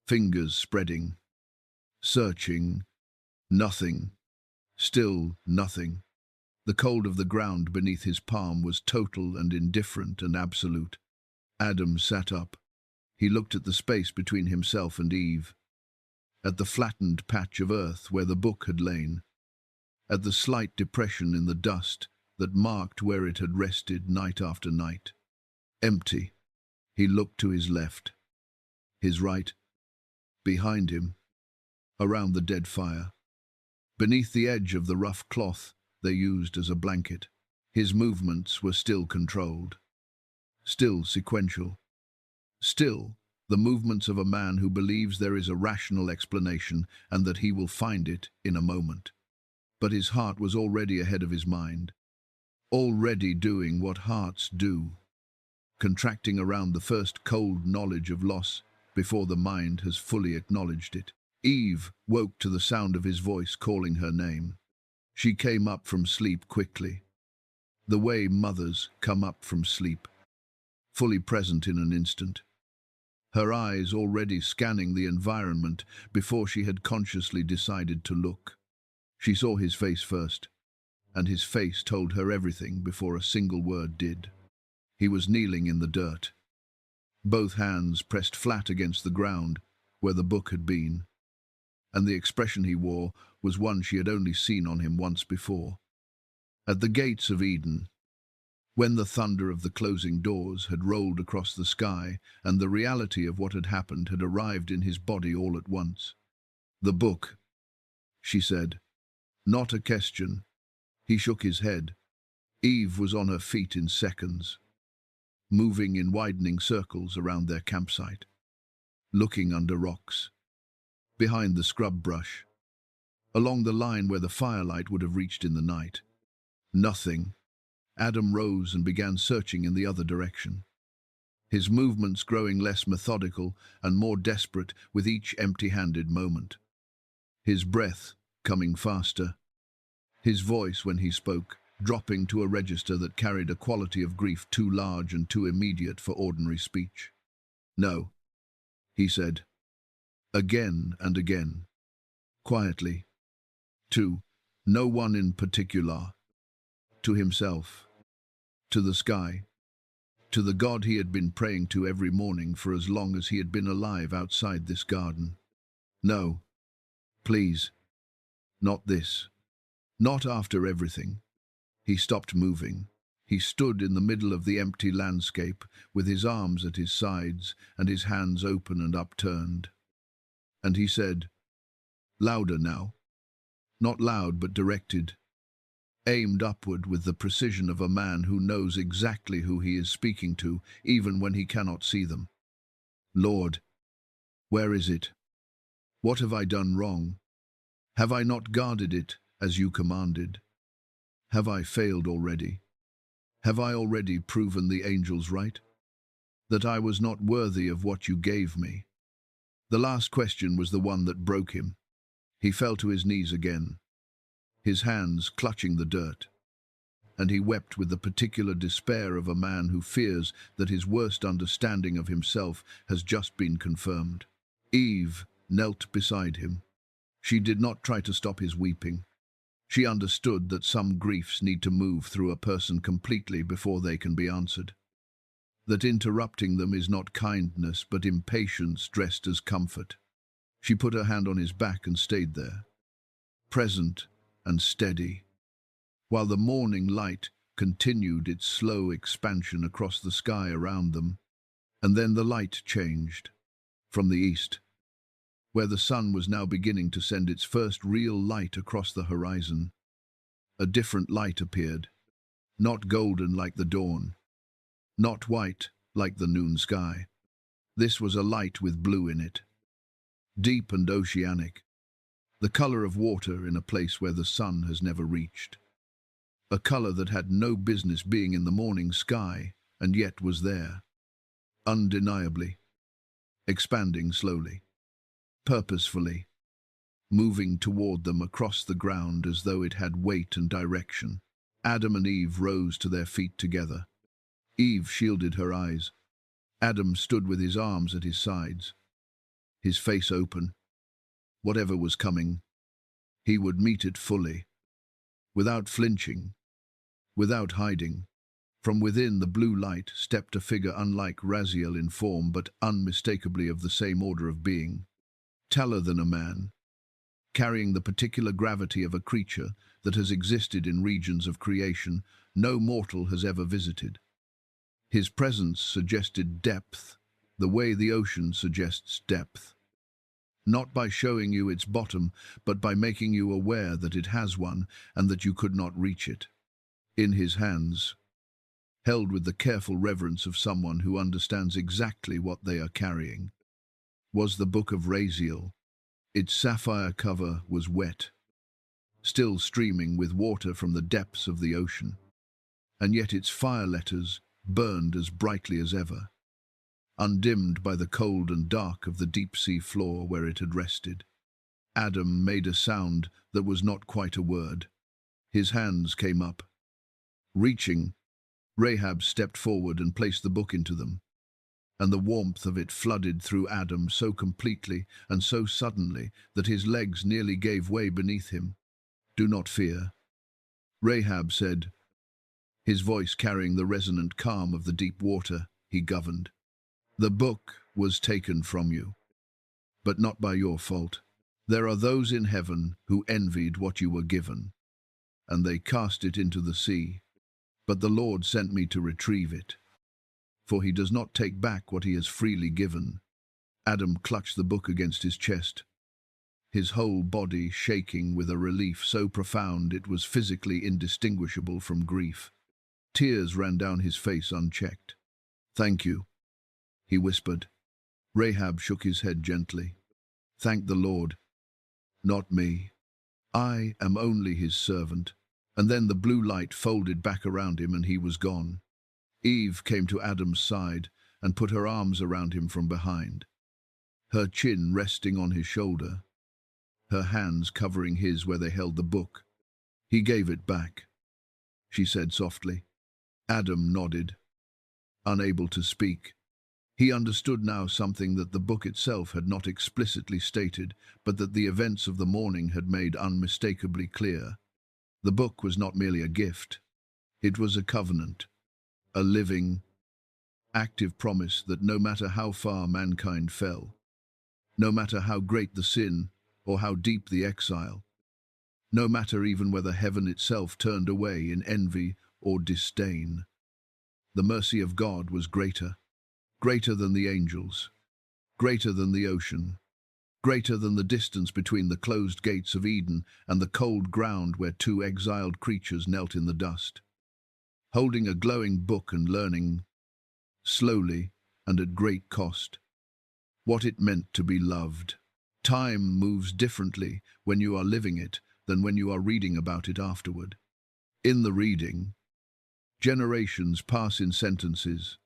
fingers spreading, searching. Nothing. Still nothing. The cold of the ground beneath his palm was total and indifferent and absolute. Adam sat up. He looked at the space between himself and Eve, at the flattened patch of earth where the book had lain, at the slight depression in the dust that marked where it had rested night after night. Empty. He looked to his left, his right, behind him, around the dead fire, beneath the edge of the rough cloth they used as a blanket. His movements were still controlled, still sequential, still the movements of a man who believes there is a rational explanation and that he will find it in a moment. But his heart was already ahead of his mind, already doing what hearts do, contracting around the first cold knowledge of loss before the mind has fully acknowledged it. Eve woke to the sound of his voice calling her name. She came up from sleep quickly, the way mothers come up from sleep, fully present in an instant, her eyes already scanning the environment before she had consciously decided to look. She saw his face first, and his face told her everything before a single word did. He was kneeling in the dirt, both hands pressed flat against the ground where the book had been, and the expression he wore was one she had only seen on him once before. At the gates of Eden, when the thunder of the closing doors had rolled across the sky and the reality of what had happened had arrived in his body all at once. "The book," she said, Not a question. He shook his head. Eve was on her feet in seconds, moving in widening circles around their campsite, looking under rocks, behind the scrub brush, along the line where the firelight would have reached in the night. Nothing. Adam rose and began searching in the other direction, his movements growing less methodical and more desperate with each empty-handed moment. His breath coming faster, his voice when he spoke dropping to a register that carried a quality of grief too large and too immediate for ordinary speech. "No," he said, again and again, quietly, to no one in particular, to himself, to the sky, to the God he had been praying to every morning for as long as he had been alive outside this garden. "No, please, not this. Not after everything." He stopped moving. He stood in the middle of the empty landscape, with his arms at his sides and his hands open and upturned. And he said, louder now, not loud but directed, aimed upward with the precision of a man who knows exactly who he is speaking to, even when he cannot see them. "Lord, where is it? What have I done wrong? Have I not guarded it as you commanded? Have I failed already? Have I already proven the angels right? That I was not worthy of what you gave me?" The last question was the one that broke him. He fell to his knees again, his hands clutching the dirt, and he wept with the particular despair of a man who fears that his worst understanding of himself has just been confirmed. Eve knelt beside him. She did not try to stop his weeping. She understood that some griefs need to move through a person completely before they can be answered. That interrupting them is not kindness but impatience dressed as comfort. She put her hand on his back and stayed there, present and steady, while the morning light continued its slow expansion across the sky around them. And then the light changed. From the east, where the sun was now beginning to send its first real light across the horizon, a different light appeared, not golden like the dawn, not white like the noon sky. This was a light with blue in it, deep and oceanic, the color of water in a place where the sun has never reached. A color that had no business being in the morning sky, and yet was there, undeniably, expanding slowly, purposefully, moving toward them across the ground as though it had weight and direction. Adam and Eve rose to their feet together. Eve shielded her eyes. Adam stood with his arms at his sides, his face open. Whatever was coming, he would meet it fully, without flinching, without hiding. From within the blue light stepped a figure unlike Raziel in form but unmistakably of the same order of being, taller than a man, carrying the particular gravity of a creature that has existed in regions of creation no mortal has ever visited. His presence suggested depth, the way the ocean suggests depth. Not by showing you its bottom, but by making you aware that it has one and that you could not reach it. In his hands, held with the careful reverence of someone who understands exactly what they are carrying, was the Book of Raziel. Its sapphire cover was wet, still streaming with water from the depths of the ocean, and yet its fire letters burned as brightly as ever, undimmed by the cold and dark of the deep-sea floor where it had rested. Adam made a sound that was not quite a word. His hands came up. Reaching, Rahab stepped forward and placed the book into them, and the warmth of it flooded through Adam so completely and so suddenly that his legs nearly gave way beneath him. "Do not fear," Rahab said, his voice carrying the resonant calm of the deep water he governed. "The book was taken from you, but not by your fault. There are those in heaven who envied what you were given, and they cast it into the sea. But the Lord sent me to retrieve it, for he does not take back what he has freely given." Adam clutched the book against his chest, his whole body shaking with a relief so profound it was physically indistinguishable from grief. Tears ran down his face unchecked. "Thank you," he whispered. Rahab shook his head gently. "Thank the Lord, not me. I am only his servant." And then the blue light folded back around him and he was gone. Eve came to Adam's side and put her arms around him from behind, her chin resting on his shoulder, her hands covering his where they held the book. "He gave it back," she said softly. Adam nodded, unable to speak. He understood now something that the book itself had not explicitly stated, but that the events of the morning had made unmistakably clear. The book was not merely a gift. It was a covenant, a living, active promise that no matter how far mankind fell, no matter how great the sin or how deep the exile, no matter even whether heaven itself turned away in envy or disdain, the mercy of God was greater, greater than the angels, greater than the ocean, greater than the distance between the closed gates of Eden and the cold ground where two exiled creatures knelt in the dust, holding a glowing book and learning, slowly and at great cost, what it meant to be loved. Time moves differently when you are living it than when you are reading about it afterward. In the reading, generations pass in sentences.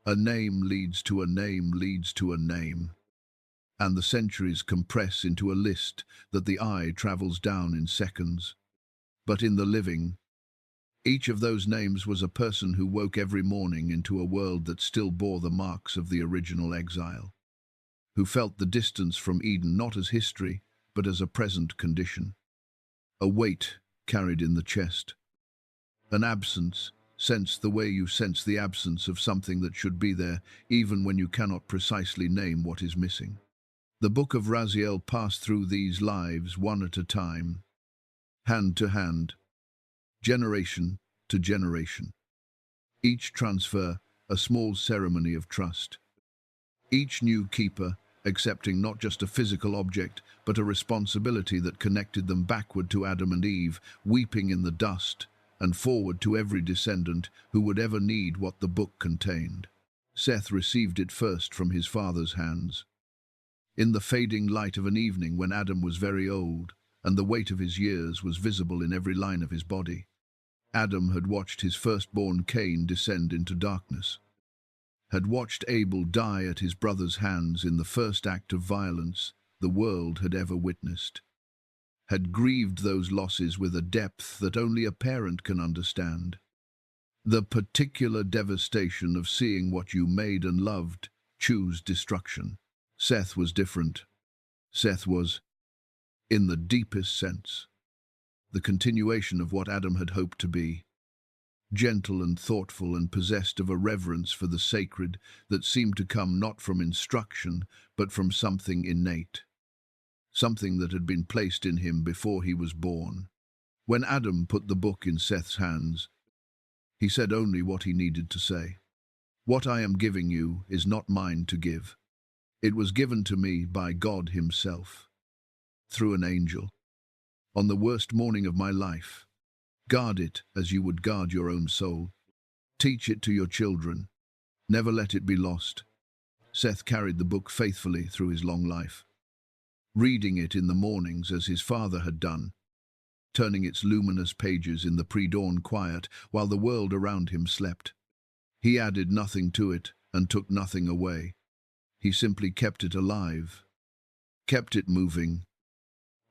A name leads to a name leads to a name, and the centuries compress into a list that the eye travels down in seconds. But in the living, each of those names was a person who woke every morning into a world that still bore the marks of the original exile, who felt the distance from Eden not as history, but as a present condition. A weight carried in the chest, an absence sensed the way you sense the absence of something that should be there, even when you cannot precisely name what is missing. The book of Raziel passed through these lives one at a time, hand to hand, generation to generation. Each transfer, a small ceremony of trust. Each new keeper, accepting not just a physical object, but a responsibility that connected them backward to Adam and Eve, weeping in the dust, and forward to every descendant who would ever need what the book contained. Seth received it first from his father's hands. In the fading light of an evening when Adam was very old, and the weight of his years was visible in every line of his body, Adam had watched his firstborn Cain descend into darkness, had watched Abel die at his brother's hands in the first act of violence the world had ever witnessed, had grieved those losses with a depth that only a parent can understand. The particular devastation of seeing what you made and loved choose destruction. Seth was different. Seth was, in the deepest sense, the continuation of what Adam had hoped to be, gentle and thoughtful and possessed of a reverence for the sacred that seemed to come not from instruction, but from something innate, something that had been placed in him before he was born. When Adam put the book in Seth's hands, he said only what he needed to say. "What I am giving you is not mine to give. It was given to me by God himself, through an angel, on the worst morning of my life. Guard it as you would guard your own soul. Teach it to your children. Never let it be lost." Seth carried the book faithfully through his long life, reading it in the mornings as his father had done, turning its luminous pages in the pre-dawn quiet while the world around him slept. He added nothing to it and took nothing away. He simply kept it alive, kept it moving.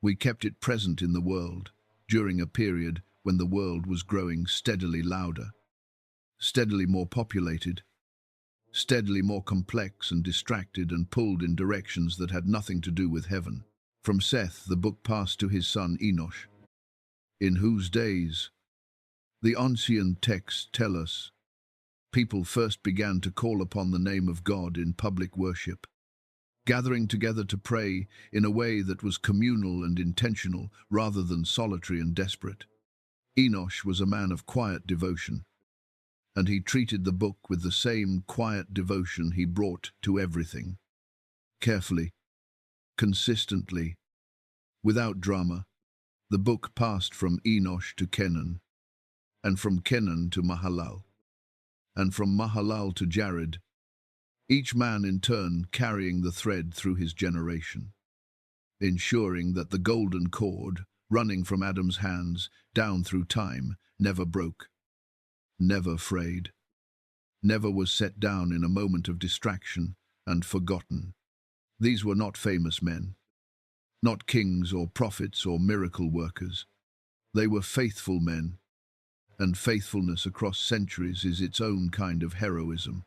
We kept it present in the world during a period when the world was growing steadily louder, steadily more populated, steadily more complex and distracted and pulled in directions that had nothing to do with heaven. From Seth, the book passed to his son Enosh, in whose days, the ancient texts tell us, people first began to call upon the name of God in public worship, gathering together to pray in a way that was communal and intentional rather than solitary and desperate. Enosh was a man of quiet devotion, and he treated the book with the same quiet devotion he brought to everything. Carefully, consistently, Without drama, the book passed from Enosh to Kenan, and from Kenan to Mahalal, and from Mahalal to Jared, each man in turn carrying the thread through his generation, ensuring that the golden cord, running from Adam's hands down through time, never broke, never frayed, never was set down in a moment of distraction and forgotten. These were not famous men, not kings or prophets or miracle workers. They were faithful men, and faithfulness across centuries is its own kind of heroism.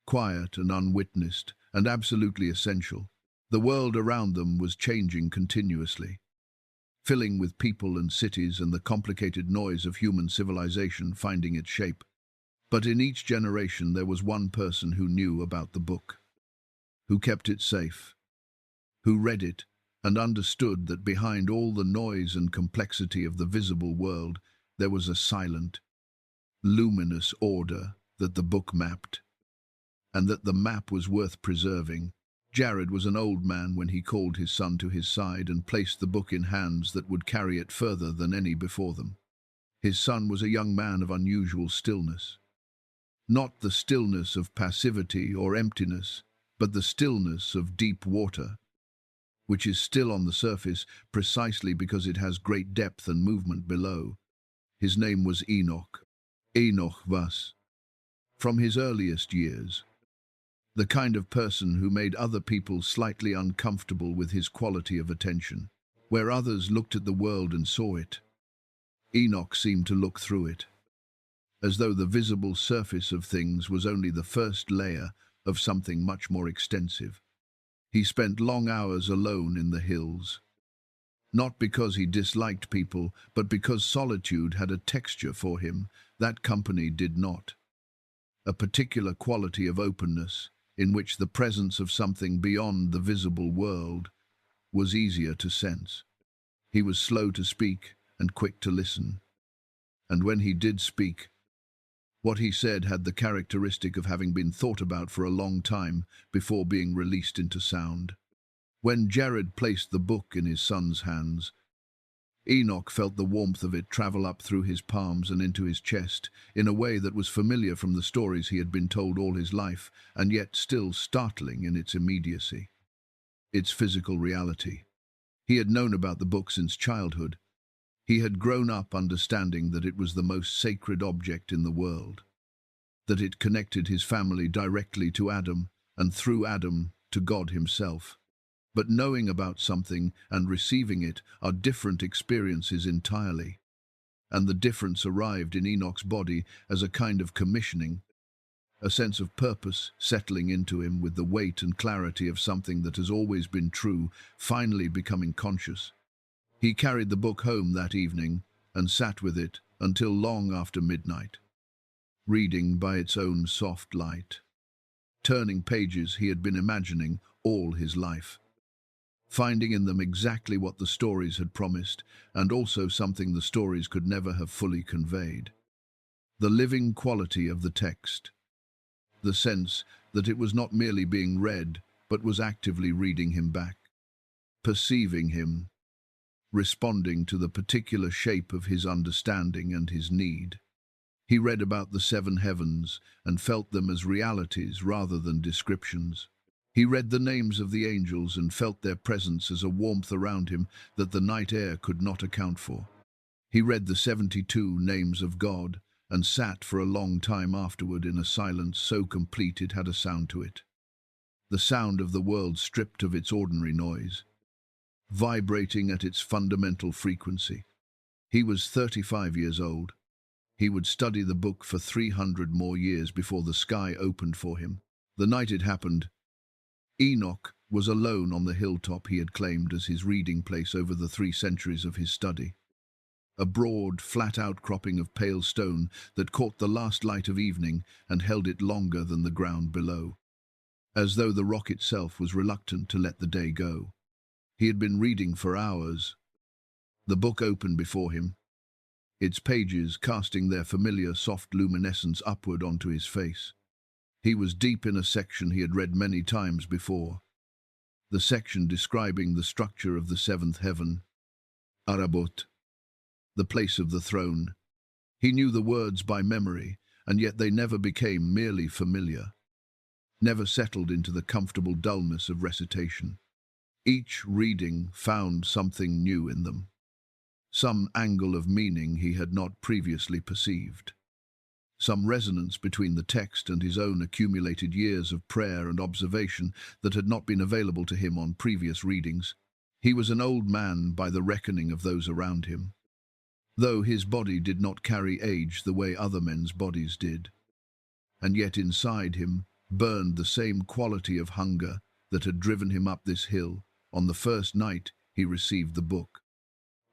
Quiet and unwitnessed, and absolutely essential, the world around them was changing continuously, filling with people and cities and the complicated noise of human civilization finding its shape. But in each generation there was one person who knew about the book, who kept it safe, who read it and understood that behind all the noise and complexity of the visible world there was a silent, luminous order that the book mapped, and that the map was worth preserving. Jared was an old man when he called his son to his side and placed the book in hands that would carry it further than any before them. His son was a young man of unusual stillness. Not the stillness of passivity or emptiness, but the stillness of deep water, which is still on the surface precisely because it has great depth and movement below. His name was Enoch. Enoch was, from his earliest years, the kind of person who made other people slightly uncomfortable with his quality of attention. Where others looked at the world and saw it, Enoch seemed to look through it, as though the visible surface of things was only the first layer of something much more extensive. He spent long hours alone in the hills, not because he disliked people, but because solitude had a texture for him that company did not. A particular quality of openness, in which the presence of something beyond the visible world was easier to sense. He was slow to speak and quick to listen, and when he did speak, what he said had the characteristic of having been thought about for a long time before being released into sound. When Jared placed the book in his son's hands, Enoch felt the warmth of it travel up through his palms and into his chest in a way that was familiar from the stories he had been told all his life, and yet still startling in its immediacy, its physical reality. He had known about the book since childhood. He had grown up understanding that it was the most sacred object in the world, that it connected his family directly to Adam, and through Adam to God himself. But knowing about something and receiving it are different experiences entirely, and the difference arrived in Enoch's body as a kind of commissioning, a sense of purpose settling into him with the weight and clarity of something that has always been true, finally becoming conscious. He carried the book home that evening and sat with it until long after midnight, reading by its own soft light, turning pages he had been imagining all his life, finding in them exactly what the stories had promised, and also something the stories could never have fully conveyed. The living quality of the text, the sense that it was not merely being read, but was actively reading him back, perceiving him, responding to the particular shape of his understanding and his need. He read about the seven heavens and felt them as realities rather than descriptions. He read the names of the angels and felt their presence as a warmth around him that the night air could not account for. He read the 72 names of God and sat for a long time afterward in a silence so complete it had a sound to it. The sound of the world stripped of its ordinary noise, vibrating at its fundamental frequency. He was 35 years old. He would study the book for 300 more years before the sky opened for him. The night it happened, Enoch was alone on the hilltop he had claimed as his reading place over the 3 centuries of his study. A broad, flat outcropping of pale stone that caught the last light of evening and held it longer than the ground below, as though the rock itself was reluctant to let the day go. He had been reading for hours. The book opened before him, its pages casting their familiar soft luminescence upward onto his face. He was deep in a section he had read many times before, the section describing the structure of the seventh heaven, Arabot, the place of the throne. He knew the words by memory, and yet they never became merely familiar, never settled into the comfortable dullness of recitation. Each reading found something new in them, some angle of meaning he had not previously perceived, some resonance between the text and his own accumulated years of prayer and observation that had not been available to him on previous readings. He was an old man by the reckoning of those around him, though his body did not carry age the way other men's bodies did. And yet inside him burned the same quality of hunger that had driven him up this hill on the first night he received the book.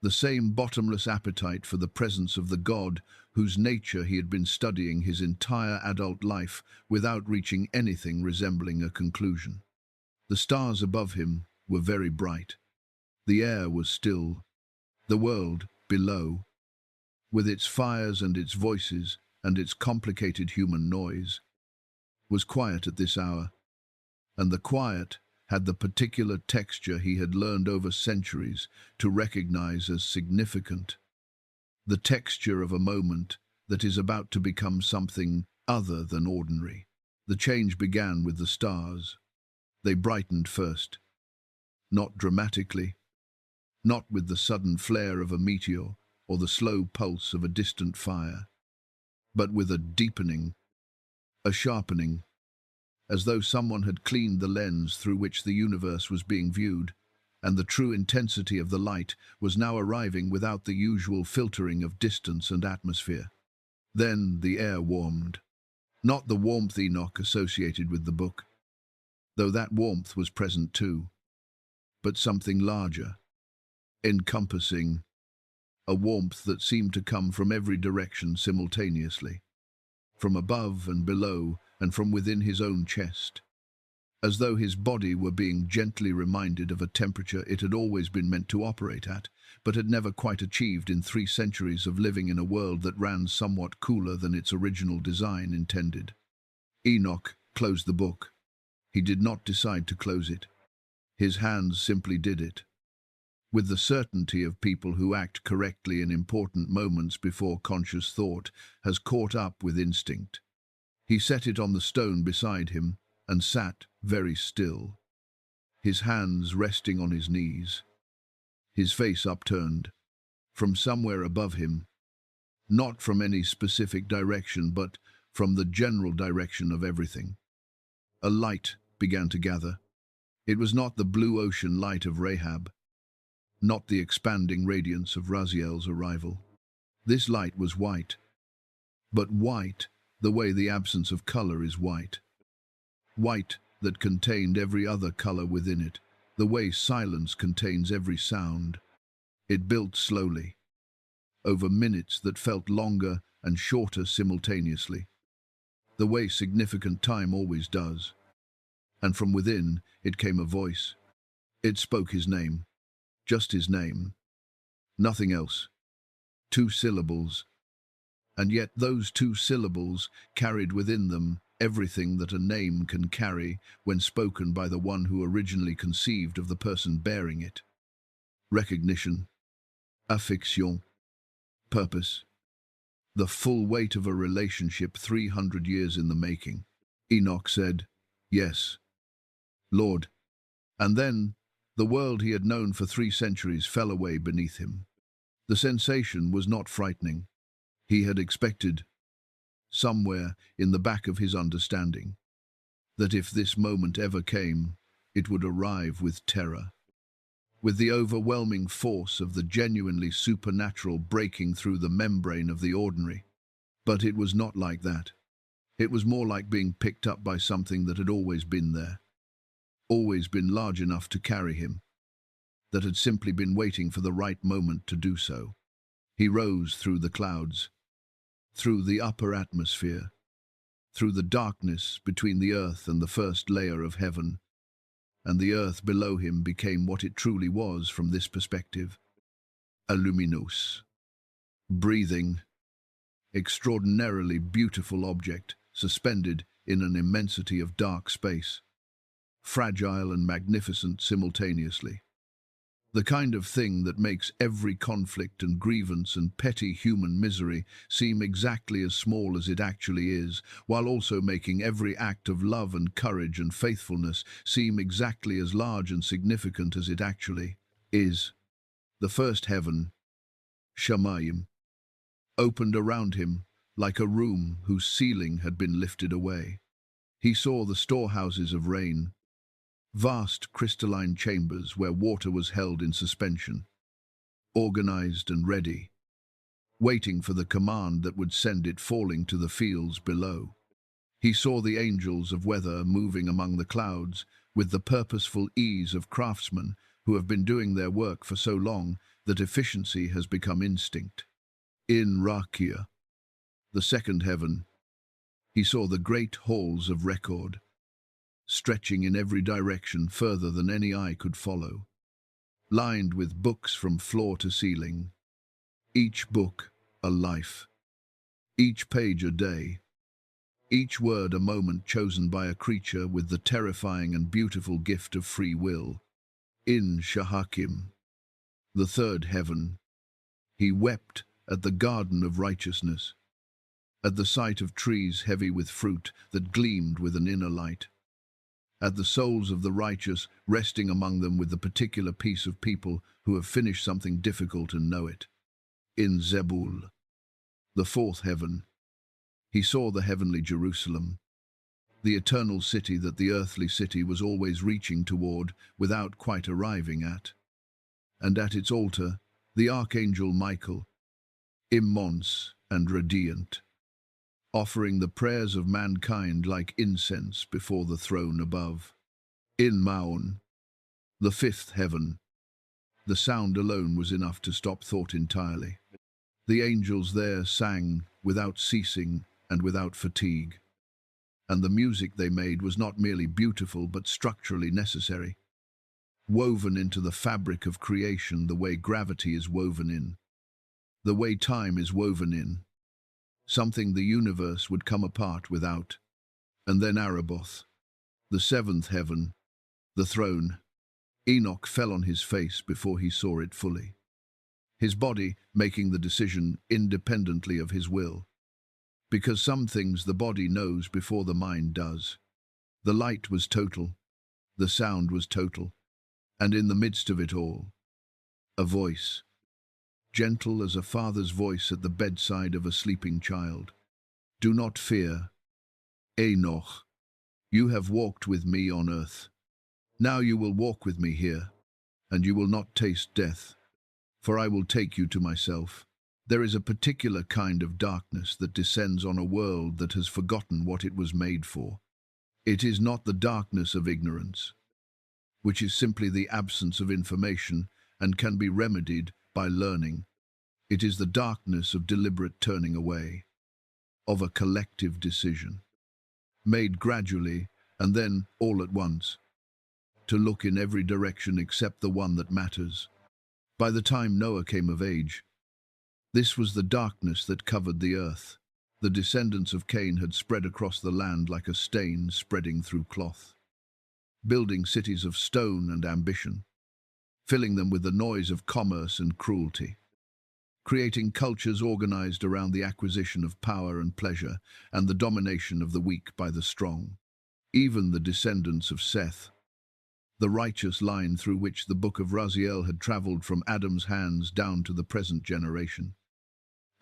The same bottomless appetite for the presence of the God whose nature he had been studying his entire adult life without reaching anything resembling a conclusion. The stars above him were very bright. The air was still. The world below, with its fires and its voices and its complicated human noise, was quiet at this hour, and the quiet had the particular texture he had learned over centuries to recognize as significant, the texture of a moment that is about to become something other than ordinary. The change began with the stars. They brightened first, not dramatically, not with the sudden flare of a meteor or the slow pulse of a distant fire, but with a deepening, a sharpening, as though someone had cleaned the lens through which the universe was being viewed, and the true intensity of the light was now arriving without the usual filtering of distance and atmosphere. Then the air warmed. Not the warmth Enoch associated with the book, though that warmth was present too, but something larger, encompassing, a warmth that seemed to come from every direction simultaneously, from above and below and from within his own chest, as though his body were being gently reminded of a temperature it had always been meant to operate at, but had never quite achieved in 3 centuries of living in a world that ran somewhat cooler than its original design intended. Enoch closed the book. He did not decide to close it. His hands simply did it, with the certainty of people who act correctly in important moments before conscious thought has caught up with instinct. He set it on the stone beside him and sat very still, his hands resting on his knees, his face upturned. From somewhere above him, not from any specific direction, but from the general direction of everything, a light began to gather. It was not the blue ocean light of Rahab, not the expanding radiance of Raziel's arrival. This light was white, but white the way the absence of color is white. White that contained every other color within it, the way silence contains every sound. It built slowly, over minutes that felt longer and shorter simultaneously, the way significant time always does. And from within it came a voice. It spoke his name, just his name, nothing else. 2 syllables. And yet those 2 syllables carried within them everything that a name can carry when spoken by the one who originally conceived of the person bearing it. Recognition, affection, purpose, the full weight of a relationship 300 years in the making. Enoch said, "Yes, Lord." And then the world he had known for 3 centuries fell away beneath him. The sensation was not frightening. He had expected, somewhere in the back of his understanding, that if this moment ever came, it would arrive with terror, with the overwhelming force of the genuinely supernatural breaking through the membrane of the ordinary. But it was not like that. It was more like being picked up by something that had always been there, always been large enough to carry him, that had simply been waiting for the right moment to do so. He rose through the clouds, through the upper atmosphere, through the darkness between the earth and the first layer of heaven, and the earth below him became what it truly was from this perspective, a luminous, breathing, extraordinarily beautiful object suspended in an immensity of dark space. fragile and magnificent simultaneously. The kind of thing that makes every conflict and grievance and petty human misery seem exactly as small as it actually is, while also making every act of love and courage and faithfulness seem exactly as large and significant as it actually is. The first heaven, Shamayim, opened around him like a room whose ceiling had been lifted away. He saw the storehouses of rain, vast crystalline chambers where water was held in suspension, organized and ready, waiting for the command that would send it falling to the fields below. He saw the angels of weather moving among the clouds with the purposeful ease of craftsmen who have been doing their work for so long that efficiency has become instinct. In Rakia, the second heaven, he saw the great halls of record, stretching in every direction further than any eye could follow, lined with books from floor to ceiling, each book a life, each page a day, each word a moment chosen by a creature with the terrifying and beautiful gift of free will. In Shahakim, the third heaven, he wept at the garden of righteousness, at the sight of trees heavy with fruit that gleamed with an inner light, at the souls of the righteous resting among them with the particular peace of people who have finished something difficult and know it. In Zebul, the fourth heaven, he saw the heavenly Jerusalem, the eternal city that the earthly city was always reaching toward without quite arriving at. And at its altar, the archangel Michael, immense and radiant, offering the prayers of mankind like incense before the throne above. In Maon, the fifth heaven, the sound alone was enough to stop thought entirely. The angels there sang without ceasing and without fatigue, and the music they made was not merely beautiful but structurally necessary, woven into the fabric of creation the way gravity is woven in, the way time is woven in, something the universe would come apart without. And then Araboth, the seventh heaven, the throne. Enoch fell on his face before he saw it fully, his body making the decision independently of his will, because some things the body knows before the mind does. The light was total, the sound was total, and in the midst of it all, a voice, gentle as a father's voice at the bedside of a sleeping child. Do not fear, Enoch, you have walked with me on earth. Now you will walk with me here, and you will not taste death, for I will take you to myself. There is a particular kind of darkness that descends on a world that has forgotten what it was made for. It is not the darkness of ignorance, which is simply the absence of information and can be remedied by learning. It is the darkness of deliberate turning away, of a collective decision, made gradually and then all at once, to look in every direction except the one that matters. By the time Noah came of age, this was the darkness that covered the earth. The descendants of Cain had spread across the land like a stain spreading through cloth, building cities of stone and ambition, filling them with the noise of commerce and cruelty, creating cultures organized around the acquisition of power and pleasure and the domination of the weak by the strong. Even the descendants of Seth, the righteous line through which the book of Raziel had traveled from Adam's hands down to the present generation,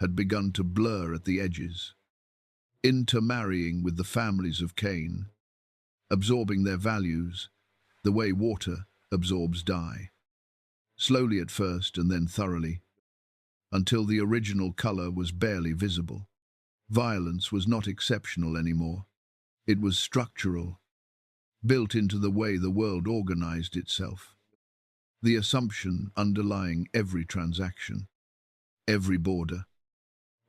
had begun to blur at the edges, intermarrying with the families of Cain, absorbing their values the way water absorbs dye, slowly at first and then thoroughly, until the original color was barely visible. Violence was not exceptional anymore. It was structural, built into the way the world organized itself. The assumption underlying every transaction, every border,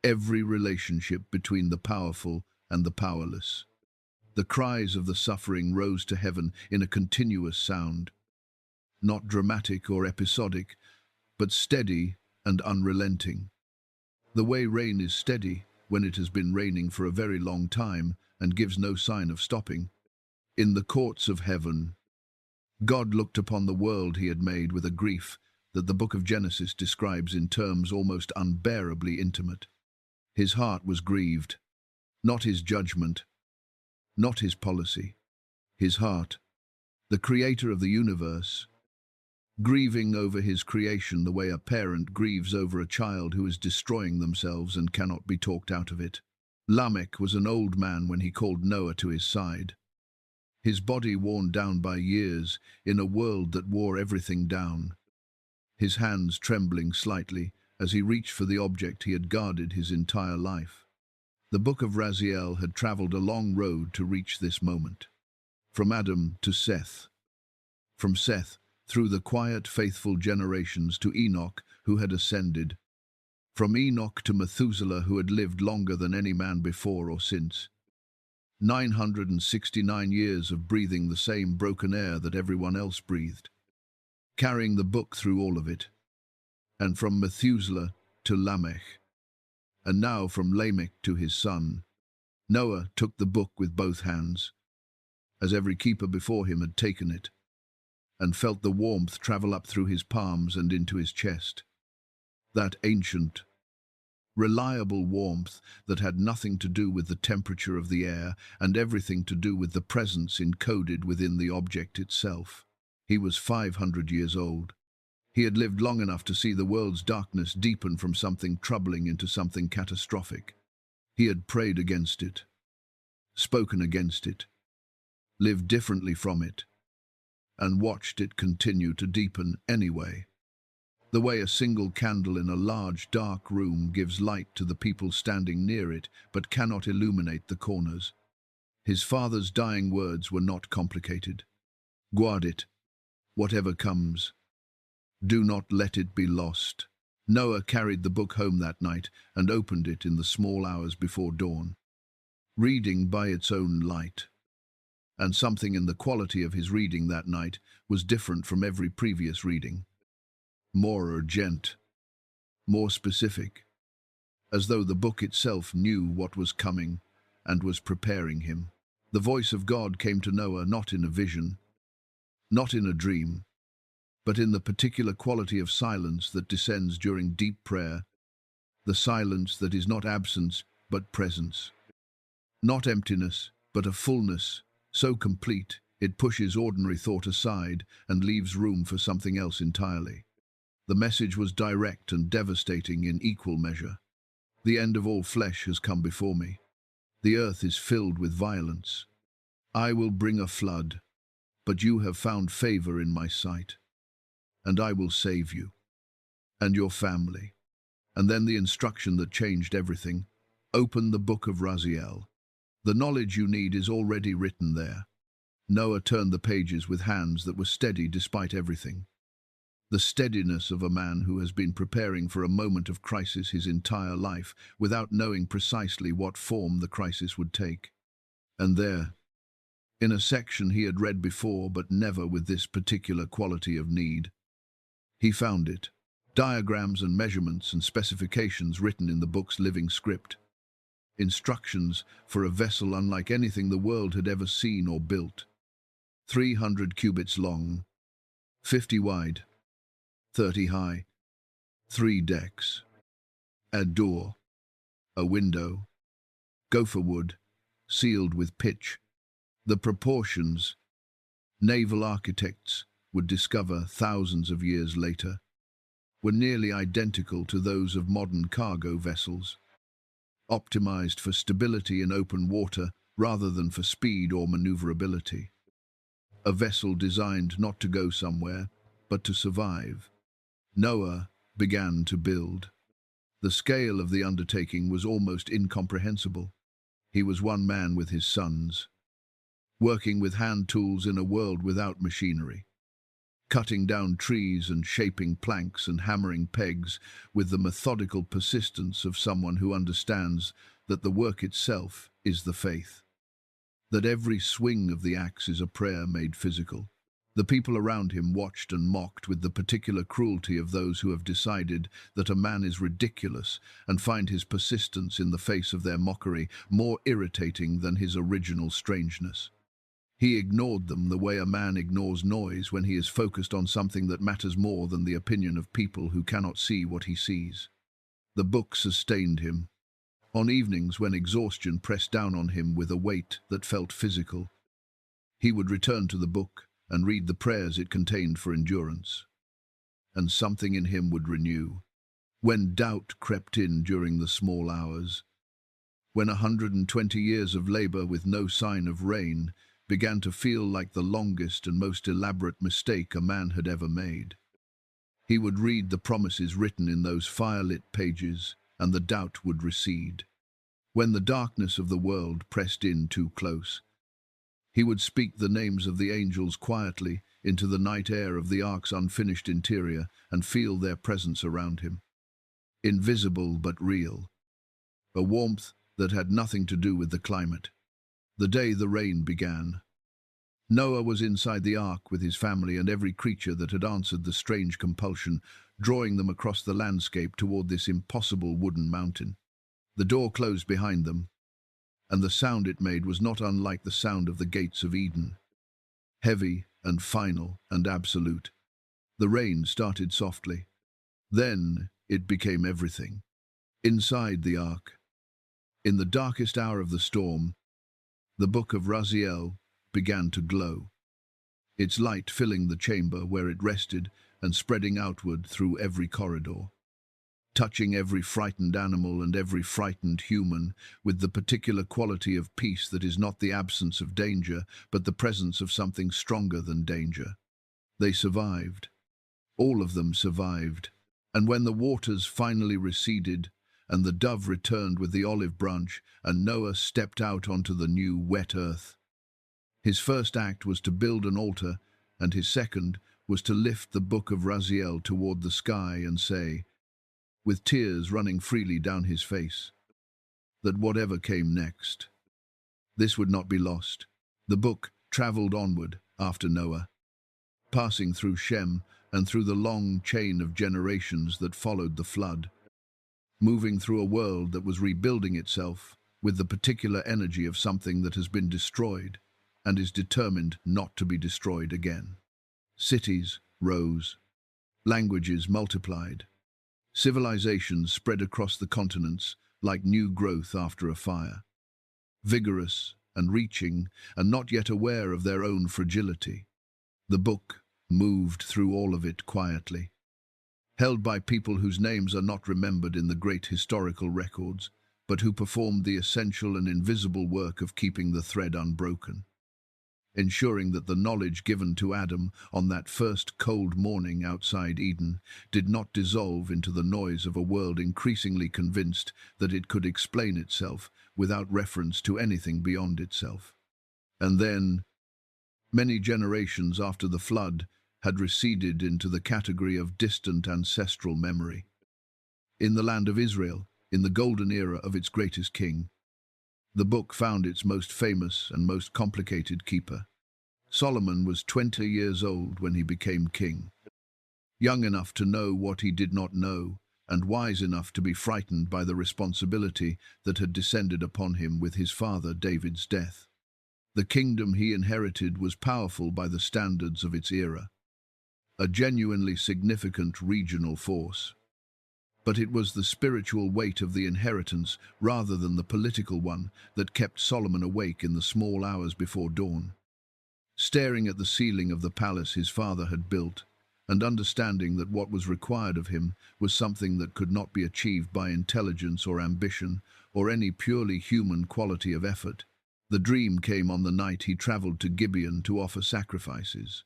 every relationship between the powerful and the powerless. The cries of the suffering rose to heaven in a continuous sound, not dramatic or episodic, but steady and unrelenting. The way rain is steady when it has been raining for a very long time and gives no sign of stopping. In the courts of heaven, God looked upon the world he had made with a grief that the book of Genesis describes in terms almost unbearably intimate. His heart was grieved, not his judgment, not his policy. His heart, the creator of the universe, grieving over his creation the way a parent grieves over a child who is destroying themselves and cannot be talked out of it. Lamech was an old man when he called Noah to his side. His body worn down by years in a world that wore everything down. His hands trembling slightly as he reached for the object he had guarded his entire life. The book of Raziel had traveled a long road to reach this moment. From Adam to Seth. From Seth, through the quiet, faithful generations, to Enoch, who had ascended. From Enoch to Methuselah, who had lived longer than any man before or since. 969 years of breathing the same broken air that everyone else breathed. Carrying the book through all of it. And from Methuselah to Lamech. And now from Lamech to his son. Noah took the book with both hands, as every keeper before him had taken it, and felt the warmth travel up through his palms and into his chest. That ancient, reliable warmth that had nothing to do with the temperature of the air and everything to do with the presence encoded within the object itself. He was 500 years old. He had lived long enough to see the world's darkness deepen from something troubling into something catastrophic. He had prayed against it, spoken against it, lived differently from it, and watched it continue to deepen anyway. The way a single candle in a large, dark room gives light to the people standing near it, but cannot illuminate the corners. His father's dying words were not complicated. Guard it, whatever comes. Do not let it be lost. Noah carried the book home that night and opened it in the small hours before dawn, reading by its own light. And something in the quality of his reading that night was different from every previous reading. More urgent, more specific, as though the book itself knew what was coming and was preparing him. The voice of God came to Noah not in a vision, not in a dream, but in the particular quality of silence that descends during deep prayer, the silence that is not absence but presence, not emptiness but a fullness so complete it pushes ordinary thought aside and leaves room for something else entirely. The message was direct and devastating in equal measure. The end of all flesh has come before me. The earth is filled with violence. I will bring a flood, but you have found favor in my sight. And I will save you, and your family. And then the instruction that changed everything. Open the book of Raziel. The knowledge you need is already written there. Noah turned the pages with hands that were steady despite everything. The steadiness of a man who has been preparing for a moment of crisis his entire life without knowing precisely what form the crisis would take. And there, in a section he had read before but never with this particular quality of need, he found it, diagrams and measurements and specifications written in the book's living script. Instructions for a vessel unlike anything the world had ever seen or built. 300 cubits long, 50 wide, 30 high, 3 decks, a door, a window, gopher wood, sealed with pitch. The proportions, naval architects would discover thousands of years later, were nearly identical to those of modern cargo vessels, optimized for stability in open water rather than for speed or maneuverability. A vessel designed not to go somewhere, but to survive. Noah began to build. The scale of the undertaking was almost incomprehensible. He was one man with his sons, working with hand tools in a world without machinery, cutting down trees and shaping planks and hammering pegs with the methodical persistence of someone who understands that the work itself is the faith, that every swing of the axe is a prayer made physical. The people around him watched and mocked with the particular cruelty of those who have decided that a man is ridiculous and find his persistence in the face of their mockery more irritating than his original strangeness. He ignored them the way a man ignores noise when he is focused on something that matters more than the opinion of people who cannot see what he sees. The book sustained him. On evenings when exhaustion pressed down on him with a weight that felt physical, he would return to the book and read the prayers it contained for endurance. And something in him would renew. When doubt crept in during the small hours, when 120 years of labor with no sign of rain began to feel like the longest and most elaborate mistake a man had ever made, he would read the promises written in those fire-lit pages, and the doubt would recede. When the darkness of the world pressed in too close, he would speak the names of the angels quietly into the night air of the ark's unfinished interior and feel their presence around him. Invisible but real. A warmth that had nothing to do with the climate. The day the rain began, Noah was inside the ark with his family and every creature that had answered the strange compulsion, drawing them across the landscape toward this impossible wooden mountain. The door closed behind them, and the sound it made was not unlike the sound of the gates of Eden. Heavy and final and absolute. The rain started softly. Then it became everything. Inside the ark, in the darkest hour of the storm, the book of Raziel began to glow, its light filling the chamber where it rested and spreading outward through every corridor, touching every frightened animal and every frightened human with the particular quality of peace that is not the absence of danger, but the presence of something stronger than danger. They survived. All of them survived. And when the waters finally receded, and the dove returned with the olive branch, and Noah stepped out onto the new wet earth, his first act was to build an altar, and his second was to lift the book of Raziel toward the sky and say, with tears running freely down his face, that whatever came next, this would not be lost. The book traveled onward after Noah, passing through Shem and through the long chain of generations that followed the flood, moving through a world that was rebuilding itself with the particular energy of something that has been destroyed and is determined not to be destroyed again. Cities rose, languages multiplied, civilizations spread across the continents like new growth after a fire, vigorous and reaching and not yet aware of their own fragility. The book moved through all of it quietly, held by people whose names are not remembered in the great historical records, but who performed the essential and invisible work of keeping the thread unbroken, ensuring that the knowledge given to Adam on that first cold morning outside Eden did not dissolve into the noise of a world increasingly convinced that it could explain itself without reference to anything beyond itself. And then, many generations after the flood, had receded into the category of distant ancestral memory. In the land of Israel, in the golden era of its greatest king, the book found its most famous and most complicated keeper. Solomon was 20 years old when he became king, young enough to know what he did not know, and wise enough to be frightened by the responsibility that had descended upon him with his father David's death. The kingdom he inherited was powerful by the standards of its era, a genuinely significant regional force. But it was the spiritual weight of the inheritance rather than the political one that kept Solomon awake in the small hours before dawn, staring at the ceiling of the palace his father had built and understanding that what was required of him was something that could not be achieved by intelligence or ambition or any purely human quality of effort. The dream came on the night he traveled to Gibeon to offer sacrifices.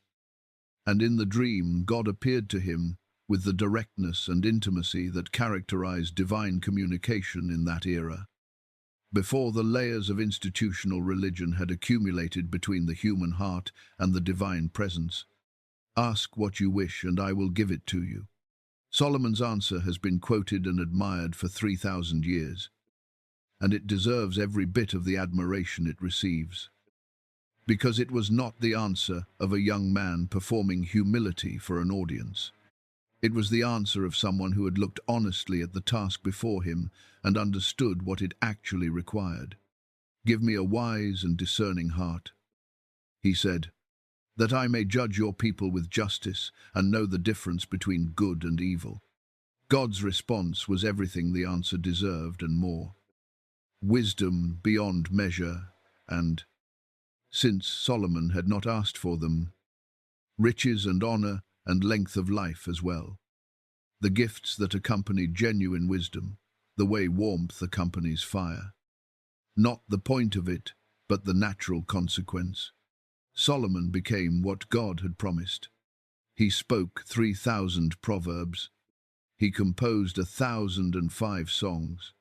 And in the dream, God appeared to him with the directness and intimacy that characterized divine communication in that era, before the layers of institutional religion had accumulated between the human heart and the divine presence. Ask what you wish, and I will give it to you. Solomon's answer has been quoted and admired for 3,000 years, and it deserves every bit of the admiration it receives, because it was not the answer of a young man performing humility for an audience. It was the answer of someone who had looked honestly at the task before him and understood what it actually required. Give me a wise and discerning heart. He said, "That I may judge your people with justice and know the difference between good and evil." God's response was everything the answer deserved and more. Wisdom beyond measure and, since Solomon had not asked for them, riches and honor and length of life as well. The gifts that accompanied genuine wisdom, the way warmth accompanies fire. Not the point of it, but the natural consequence. Solomon became what God had promised. He spoke 3,000 proverbs. He composed 1,005 songs.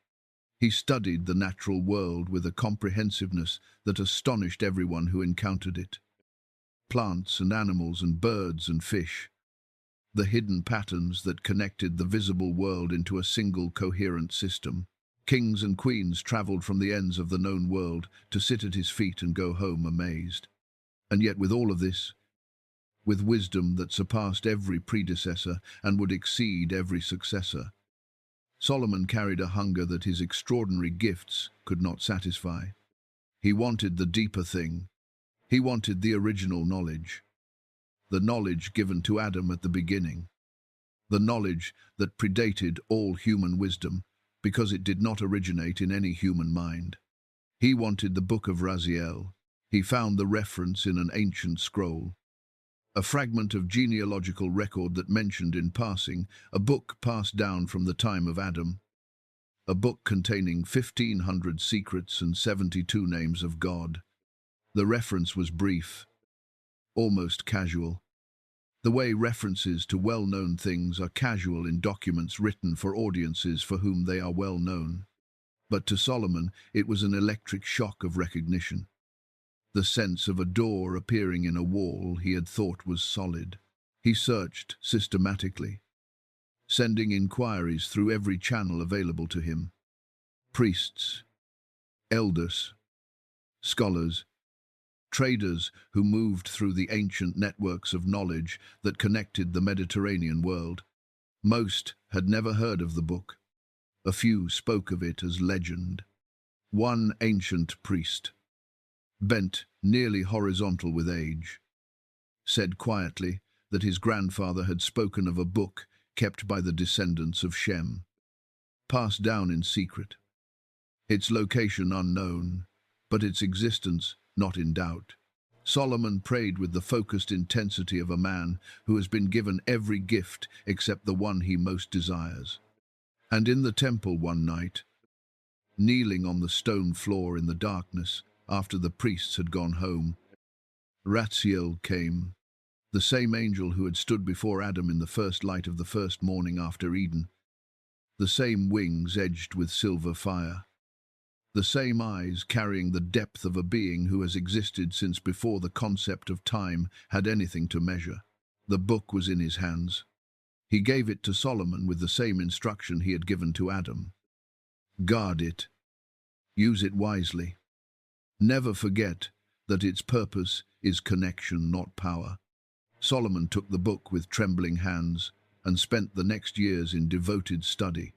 He studied the natural world with a comprehensiveness that astonished everyone who encountered it. Plants and animals and birds and fish. The hidden patterns that connected the visible world into a single coherent system. Kings and queens traveled from the ends of the known world to sit at his feet and go home amazed. And yet with all of this, with wisdom that surpassed every predecessor and would exceed every successor, Solomon carried a hunger that his extraordinary gifts could not satisfy. He wanted the deeper thing. He wanted the original knowledge. The knowledge given to Adam at the beginning. The knowledge that predated all human wisdom, because it did not originate in any human mind. He wanted the book of Raziel. He found the reference in an ancient scroll. A fragment of genealogical record that mentioned in passing a book passed down from the time of Adam. A book containing 1,500 secrets and 72 names of God. The reference was brief, almost casual. The way references to well-known things are casual in documents written for audiences for whom they are well known. But to Solomon, it was an electric shock of recognition. The sense of a door appearing in a wall he had thought was solid. He searched systematically, sending inquiries through every channel available to him. Priests, elders, scholars, traders who moved through the ancient networks of knowledge that connected the Mediterranean world. Most had never heard of the book. A few spoke of it as legend. One ancient priest, bent nearly horizontal with age, said quietly that his grandfather had spoken of a book kept by the descendants of Shem, passed down in secret. Its location unknown, but its existence not in doubt. Solomon prayed with the focused intensity of a man who has been given every gift except the one he most desires. And in the temple one night, kneeling on the stone floor in the darkness after the priests had gone home, Raziel came, the same angel who had stood before Adam in the first light of the first morning after Eden, the same wings edged with silver fire, the same eyes carrying the depth of a being who has existed since before the concept of time had anything to measure. The book was in his hands. He gave it to Solomon with the same instruction he had given to Adam. Guard it. Use it wisely. Never forget that its purpose is connection, not power. Solomon took the book with trembling hands and spent the next years in devoted study.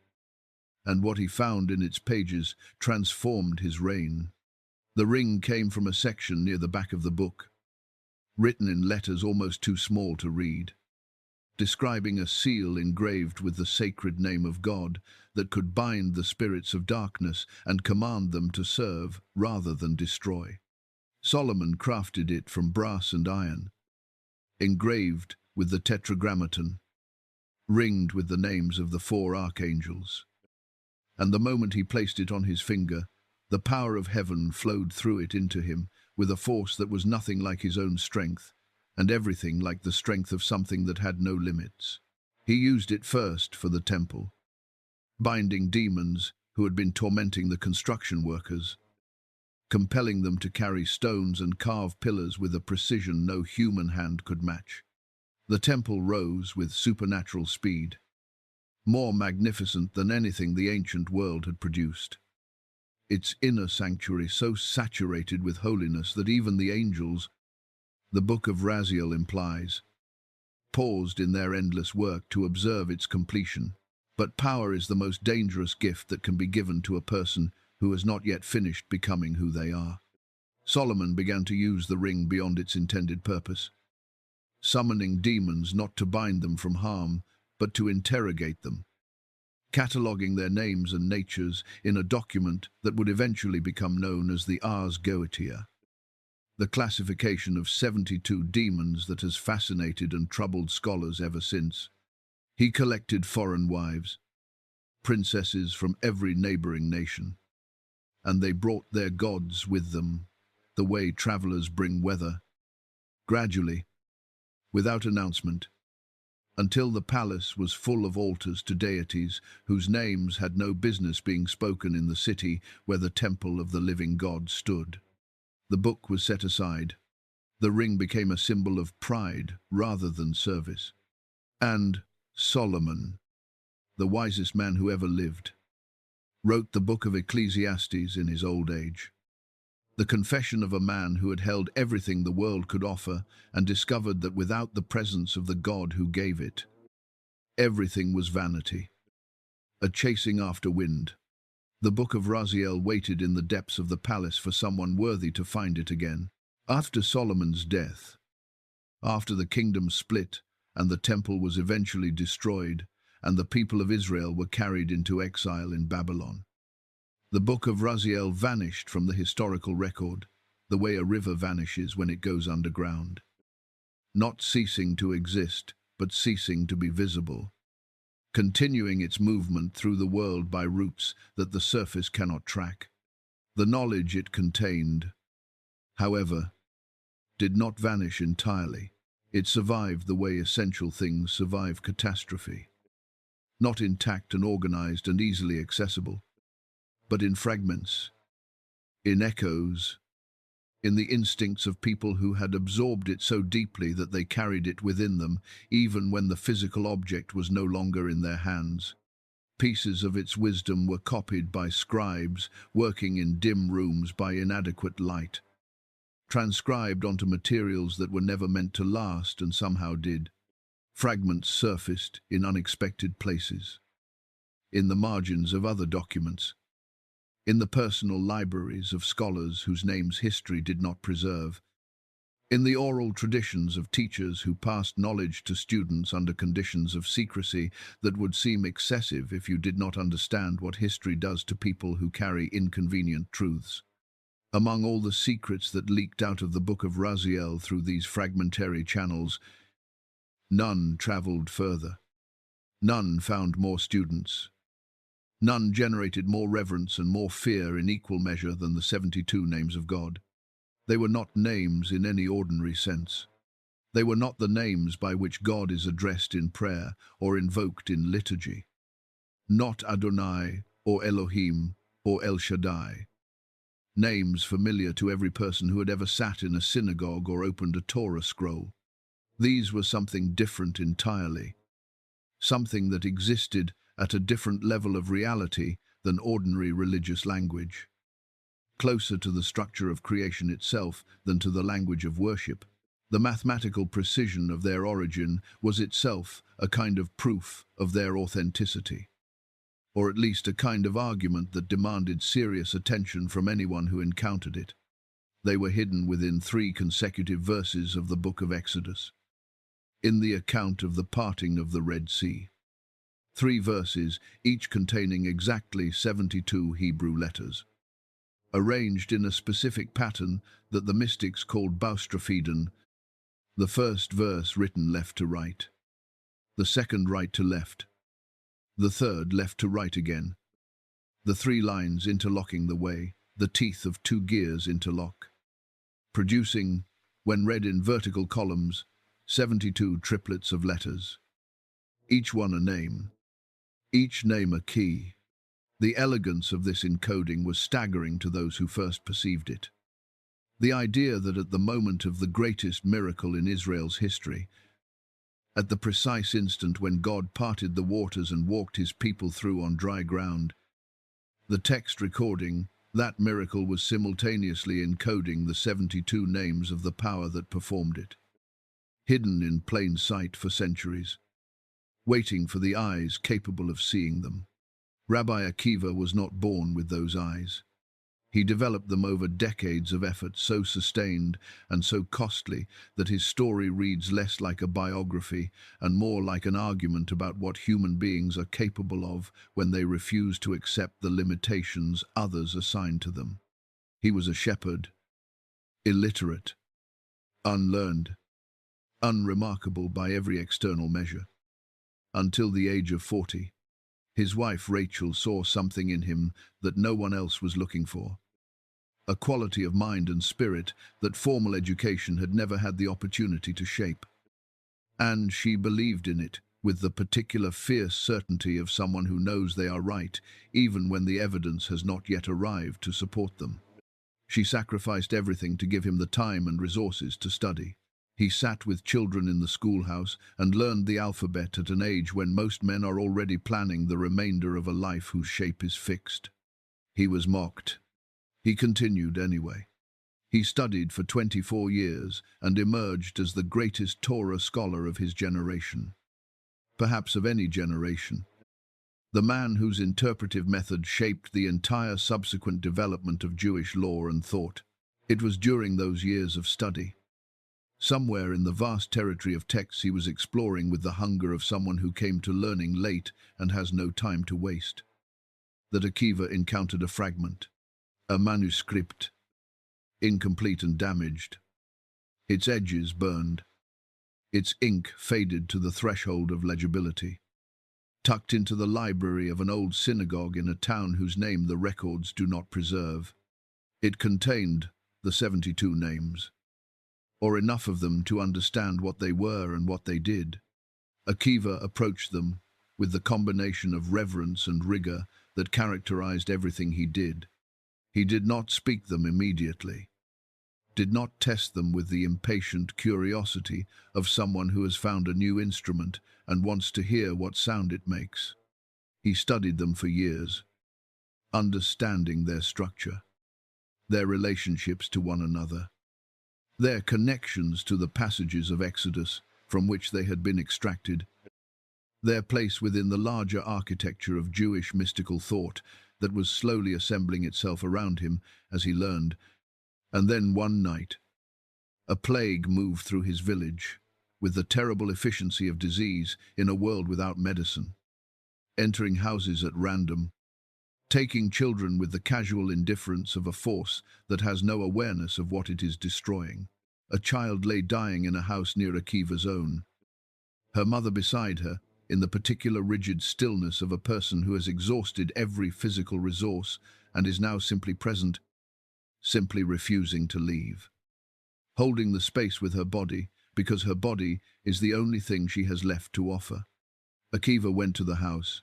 And what he found in its pages transformed his reign. The ring came from a section near the back of the book, written in letters almost too small to read, describing a seal engraved with the sacred name of God that could bind the spirits of darkness and command them to serve rather than destroy. Solomon crafted it from brass and iron, engraved with the tetragrammaton, ringed with the names of the 4 archangels. And the moment he placed it on his finger, the power of heaven flowed through it into him with a force that was nothing like his own strength, and everything like the strength of something that had no limits. He used it first for the temple, binding demons who had been tormenting the construction workers, compelling them to carry stones and carve pillars with a precision no human hand could match. The temple rose with supernatural speed, more magnificent than anything the ancient world had produced. Its inner sanctuary so saturated with holiness that even the angels, the book of Raziel implies, paused in their endless work to observe its completion. But power is the most dangerous gift that can be given to a person who has not yet finished becoming who they are. Solomon began to use the ring beyond its intended purpose, summoning demons not to bind them from harm, but to interrogate them, cataloguing their names and natures in a document that would eventually become known as the Ars Goetia, the classification of 72 demons that has fascinated and troubled scholars ever since. He collected foreign wives, princesses from every neighboring nation, and they brought their gods with them, the way travelers bring weather, gradually, without announcement, until the palace was full of altars to deities whose names had no business being spoken in the city where the temple of the living God stood. The book was set aside. The ring became a symbol of pride rather than service. And Solomon, the wisest man who ever lived, wrote the book of Ecclesiastes in his old age. The confession of a man who had held everything the world could offer and discovered that without the presence of the God who gave it, everything was vanity, a chasing after wind. The book of Raziel waited in the depths of the palace for someone worthy to find it again. After Solomon's death, after the kingdom split and the temple was eventually destroyed and the people of Israel were carried into exile in Babylon, the book of Raziel vanished from the historical record, the way a river vanishes when it goes underground, not ceasing to exist, but ceasing to be visible, continuing its movement through the world by routes that the surface cannot track. The knowledge it contained, however, did not vanish entirely. It survived the way essential things survive catastrophe, not intact and organized and easily accessible, but in fragments, in echoes, in the instincts of people who had absorbed it so deeply that they carried it within them, even when the physical object was no longer in their hands. Pieces of its wisdom were copied by scribes working in dim rooms by inadequate light, transcribed onto materials that were never meant to last and somehow did. Fragments surfaced in unexpected places, in the margins of other documents, in the personal libraries of scholars whose names history did not preserve, in the oral traditions of teachers who passed knowledge to students under conditions of secrecy that would seem excessive if you did not understand what history does to people who carry inconvenient truths. Among all the secrets that leaked out of the book of Raziel through these fragmentary channels, none traveled further. None found more students. None generated more reverence and more fear in equal measure than the 72 names of God. They were not names in any ordinary sense. They were not the names by which God is addressed in prayer or invoked in liturgy. Not Adonai or Elohim or El Shaddai. Names familiar to every person who had ever sat in a synagogue or opened a Torah scroll. These were something different entirely. Something that existed at a different level of reality than ordinary religious language. Closer to the structure of creation itself than to the language of worship. The mathematical precision of their origin was itself a kind of proof of their authenticity, or at least a kind of argument that demanded serious attention from anyone who encountered it. They were hidden within 3 consecutive verses of the book of Exodus, in the account of the parting of the Red Sea. 3 verses, each containing exactly 72 Hebrew letters, arranged in a specific pattern that the mystics called Boustrophedon, the first verse written left to right, the second right to left, the third left to right again, the 3 lines interlocking the way the teeth of 2 gears interlock, producing, when read in vertical columns, 72 triplets of letters, each one a name, each name a key. The elegance of this encoding was staggering to those who first perceived it. The idea that at the moment of the greatest miracle in Israel's history, at the precise instant when God parted the waters and walked his people through on dry ground, the text recording that miracle was simultaneously encoding the 72 names of the power that performed it, hidden in plain sight for centuries, waiting for the eyes capable of seeing them. Rabbi Akiva was not born with those eyes. He developed them over decades of effort so sustained and so costly that his story reads less like a biography and more like an argument about what human beings are capable of when they refuse to accept the limitations others assign to them. He was a shepherd, illiterate, unlearned, unremarkable by every external measure. Until the age of 40, his wife Rachel saw something in him that no one else was looking for. A quality of mind and spirit that formal education had never had the opportunity to shape. And she believed in it with the particular fierce certainty of someone who knows they are right, even when the evidence has not yet arrived to support them. She sacrificed everything to give him the time and resources to study. He sat with children in the schoolhouse and learned the alphabet at an age when most men are already planning the remainder of a life whose shape is fixed. He was mocked. He continued anyway. He studied for 24 years and emerged as the greatest Torah scholar of his generation. Perhaps of any generation. The man whose interpretive method shaped the entire subsequent development of Jewish law and thought. It was during those years of study. Somewhere in the vast territory of texts he was exploring with the hunger of someone who came to learning late and has no time to waste, that Akiva encountered a fragment, a manuscript, incomplete and damaged, its edges burned, its ink faded to the threshold of legibility, tucked into the library of an old synagogue in a town whose name the records do not preserve. It contained the 72 names, or enough of them to understand what they were and what they did. Akiva approached them with the combination of reverence and rigor that characterized everything he did. He did not speak them immediately, did not test them with the impatient curiosity of someone who has found a new instrument and wants to hear what sound it makes. He studied them for years, understanding their structure, their relationships to one another, their connections to the passages of Exodus from which they had been extracted, their place within the larger architecture of Jewish mystical thought that was slowly assembling itself around him as he learned. And then one night, a plague moved through his village with the terrible efficiency of disease in a world without medicine, entering houses at random, taking children with the casual indifference of a force that has no awareness of what it is destroying. A child lay dying in a house near Akiva's own, her mother beside her, in the particular rigid stillness of a person who has exhausted every physical resource and is now simply present, simply refusing to leave, holding the space with her body because her body is the only thing she has left to offer. Akiva went to the house.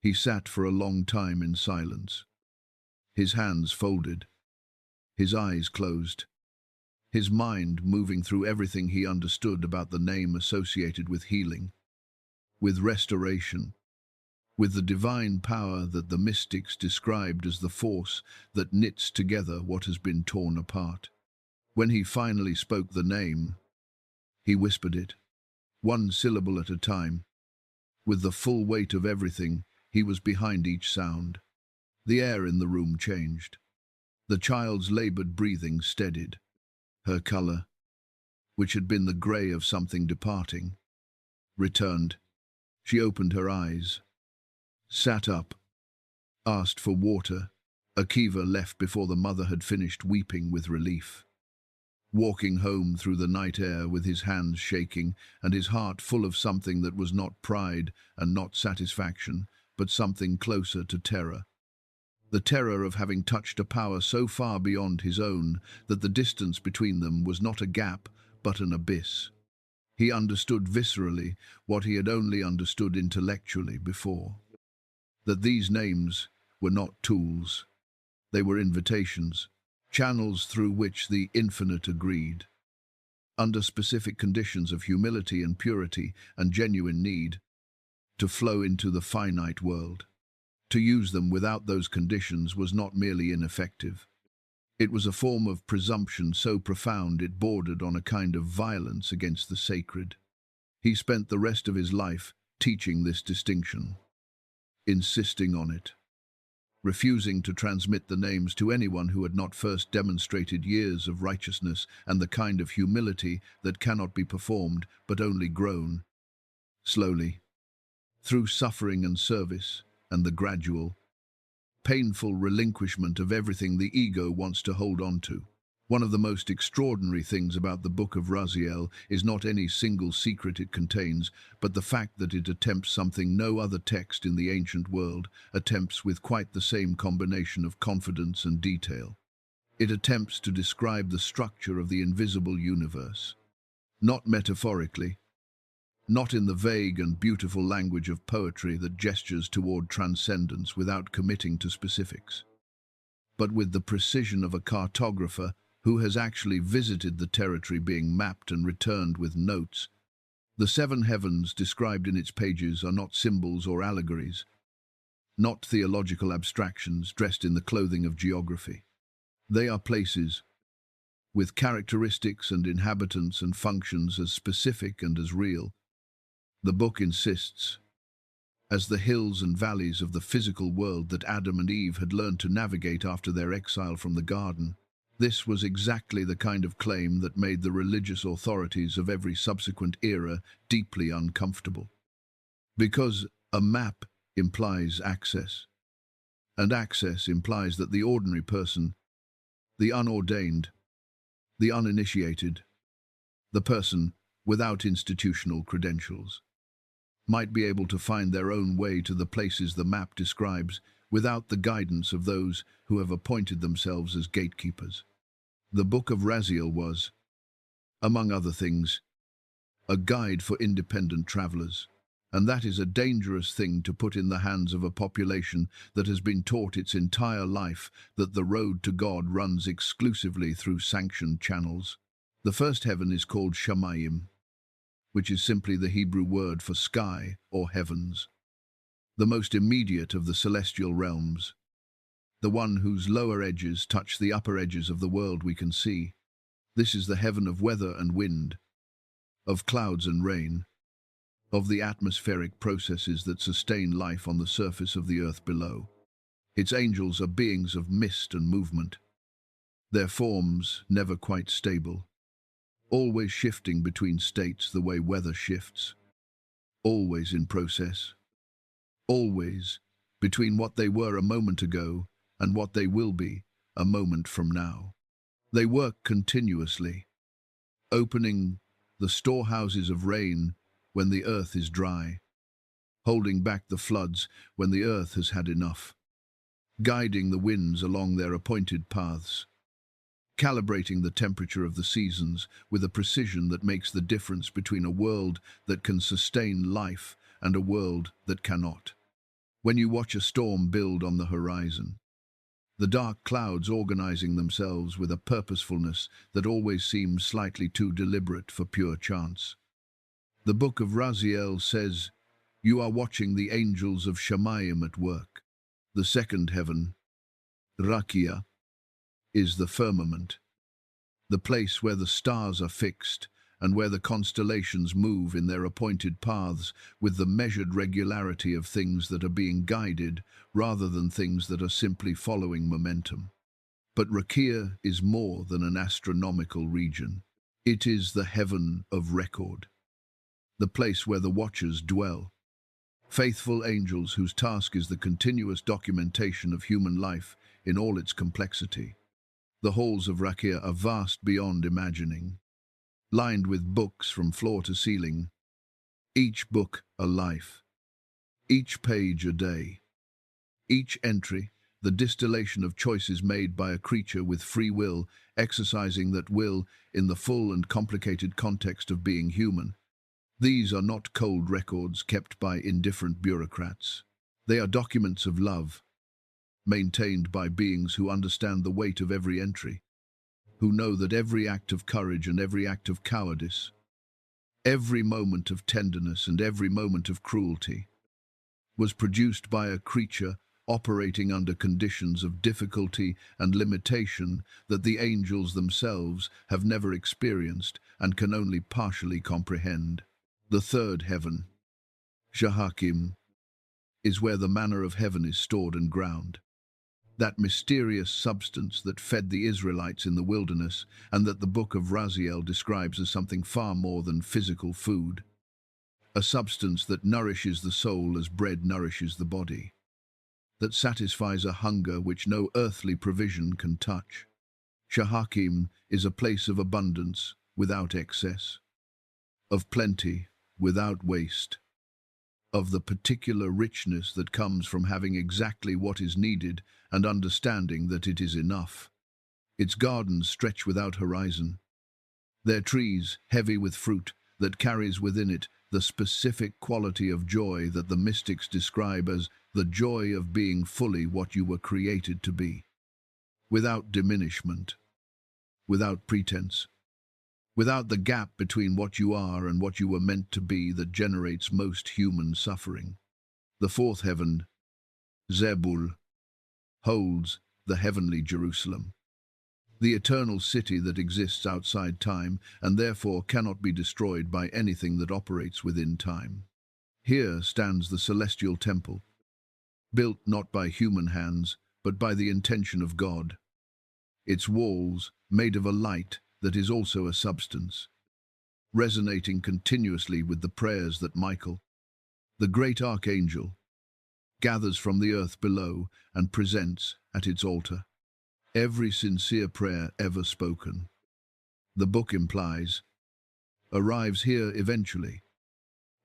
He sat for a long time in silence, his hands folded, his eyes closed, his mind moving through everything he understood about the name associated with healing, with restoration, with the divine power that the mystics described as the force that knits together what has been torn apart. When he finally spoke the name, he whispered it, one syllable at a time. With the full weight of everything, he was behind each sound. The air in the room changed. The child's labored breathing steadied. Her color, which had been the gray of something departing, returned. She opened her eyes, sat up, asked for water. Akiva left before the mother had finished weeping with relief. Walking home through the night air with his hands shaking and his heart full of something that was not pride and not satisfaction, but something closer to terror. The terror of having touched a power so far beyond his own that the distance between them was not a gap, but an abyss. He understood viscerally what he had only understood intellectually before. That these names were not tools. They were invitations, channels through which the infinite agreed, under specific conditions of humility and purity and genuine need, to flow into the finite world. To use them without those conditions was not merely ineffective. It was a form of presumption so profound it bordered on a kind of violence against the sacred. He spent the rest of his life teaching this distinction, insisting on it, refusing to transmit the names to anyone who had not first demonstrated years of righteousness and the kind of humility that cannot be performed but only grown slowly, through suffering and service, and the gradual, painful relinquishment of everything the ego wants to hold on to. One of the most extraordinary things about the Book of Raziel is not any single secret it contains, but the fact that it attempts something no other text in the ancient world attempts with quite the same combination of confidence and detail. It attempts to describe the structure of the invisible universe, not metaphorically, not in the vague and beautiful language of poetry that gestures toward transcendence without committing to specifics, but with the precision of a cartographer who has actually visited the territory being mapped and returned with notes. The seven heavens described in its pages are not symbols or allegories, not theological abstractions dressed in the clothing of geography. They are places, with characteristics and inhabitants and functions as specific and as real. The book insists, as the hills and valleys of the physical world that Adam and Eve had learned to navigate after their exile from the garden. This was exactly the kind of claim that made the religious authorities of every subsequent era deeply uncomfortable. Because a map implies access, and access implies that the ordinary person, the unordained, the uninitiated, the person without institutional credentials, might be able to find their own way to the places the map describes without the guidance of those who have appointed themselves as gatekeepers. The Book of Raziel was, among other things, a guide for independent travelers, and that is a dangerous thing to put in the hands of a population that has been taught its entire life that the road to God runs exclusively through sanctioned channels. The first heaven is called Shamayim, which is simply the Hebrew word for sky or heavens, the most immediate of the celestial realms, the one whose lower edges touch the upper edges of the world we can see. This is the heaven of weather and wind, of clouds and rain, of the atmospheric processes that sustain life on the surface of the earth below. Its angels are beings of mist and movement, their forms never quite stable, always shifting between states the way weather shifts, always in process, always between what they were a moment ago and what they will be a moment from now. They work continuously, opening the storehouses of rain when the earth is dry, holding back the floods when the earth has had enough, guiding the winds along their appointed paths, calibrating the temperature of the seasons with a precision that makes the difference between a world that can sustain life and a world that cannot. When you watch a storm build on the horizon, the dark clouds organizing themselves with a purposefulness that always seems slightly too deliberate for pure chance. The Book of Raziel says, you are watching the angels of Shamayim at work. The second heaven, Rakia, is the firmament, the place where the stars are fixed and where the constellations move in their appointed paths with the measured regularity of things that are being guided rather than things that are simply following momentum. But Rakia is more than an astronomical region. It is the heaven of record, the place where the watchers dwell, faithful angels whose task is the continuous documentation of human life in all its complexity. The halls of Rakia are vast beyond imagining, lined with books from floor to ceiling, each book a life, each page a day, each entry the distillation of choices made by a creature with free will, exercising that will in the full and complicated context of being human. These are not cold records kept by indifferent bureaucrats. They are documents of love, maintained by beings who understand the weight of every entry, who know that every act of courage and every act of cowardice, every moment of tenderness and every moment of cruelty, was produced by a creature operating under conditions of difficulty and limitation that the angels themselves have never experienced and can only partially comprehend. The third heaven, Shahakim, is where the manna of heaven is stored and ground. that mysterious substance that fed the Israelites in the wilderness and that the book of Raziel describes as something far more than physical food, a substance that nourishes the soul as bread nourishes the body, that satisfies a hunger which no earthly provision can touch. Shahakim is a place of abundance without excess, of plenty without waste, of the particular richness that comes from having exactly what is needed and understanding that it is enough. Its gardens stretch without horizon, their trees heavy with fruit that carries within it the specific quality of joy that the mystics describe as the joy of being fully what you were created to be, without diminishment, without pretense, without the gap between what you are and what you were meant to be that generates most human suffering. The fourth heaven, Zebul, holds the heavenly Jerusalem, the eternal city that exists outside time and therefore cannot be destroyed by anything that operates within time. Here stands the celestial temple, built not by human hands, but by the intention of God. Its walls made of a light that is also a substance, resonating continuously with the prayers that Michael, the great archangel, gathers from the earth below and presents at its altar. Every sincere prayer ever spoken, the book implies, arrives here eventually,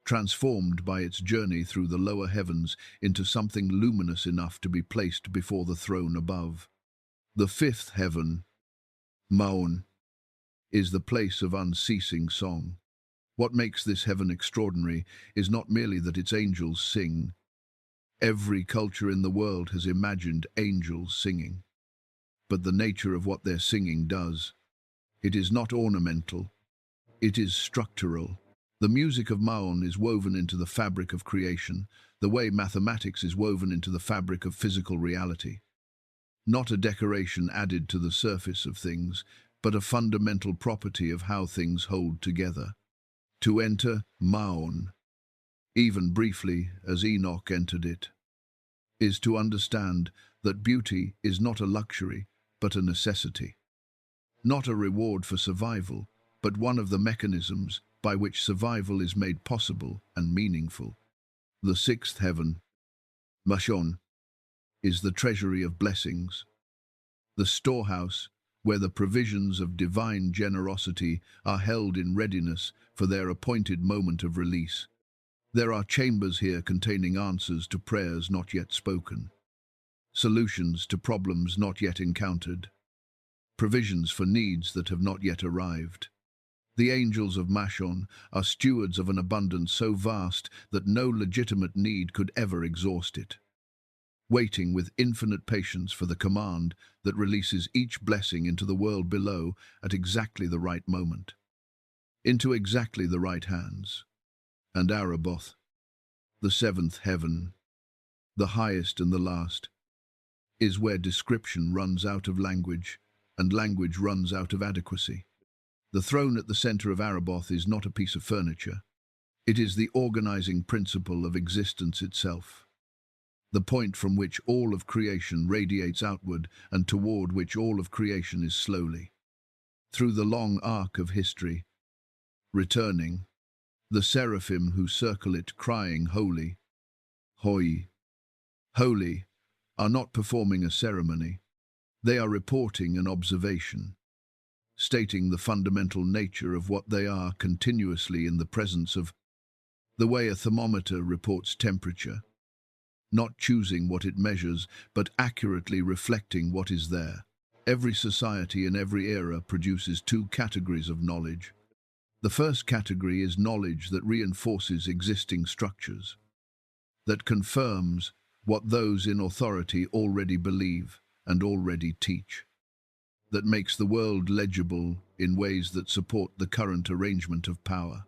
transformed by its journey through the lower heavens into something luminous enough to be placed before the throne above. The fifth heaven, Maon, is the place of unceasing song. What makes this heaven extraordinary is not merely that its angels sing. Every culture in the world has imagined angels singing. But the nature of what their singing does, it is not ornamental, it is structural. The music of Maon is woven into the fabric of creation, the way mathematics is woven into the fabric of physical reality. Not a decoration added to the surface of things, but a fundamental property of how things hold together. To enter Maon, even briefly as Enoch entered it, is to understand that beauty is not a luxury, but a necessity. Not a reward for survival, but one of the mechanisms by which survival is made possible and meaningful. The sixth heaven, Mashon, is the treasury of blessings, the storehouse where the provisions of divine generosity are held in readiness for their appointed moment of release. There are chambers here containing answers to prayers not yet spoken, solutions to problems not yet encountered, provisions for needs that have not yet arrived. The angels of Mashon are stewards of an abundance so vast that no legitimate need could ever exhaust it, waiting with infinite patience for the command that releases each blessing into the world below at exactly the right moment, into exactly the right hands. And Araboth, the seventh heaven, the highest and the last, is where description runs out of language and language runs out of adequacy. The throne at the center of Araboth is not a piece of furniture. It is the organizing principle of existence itself, the point from which all of creation radiates outward and toward which all of creation is slowly, through the long arc of history, returning. The seraphim who circle it crying holy, hoi, holy, are not performing a ceremony. They are reporting an observation, stating the fundamental nature of what they are continuously in the presence of, the way a thermometer reports temperature, not choosing what it measures, but accurately reflecting what is there. Every society in every era produces two categories of knowledge. The first category is knowledge that reinforces existing structures, that confirms what those in authority already believe and already teach, that makes the world legible in ways that support the current arrangement of power.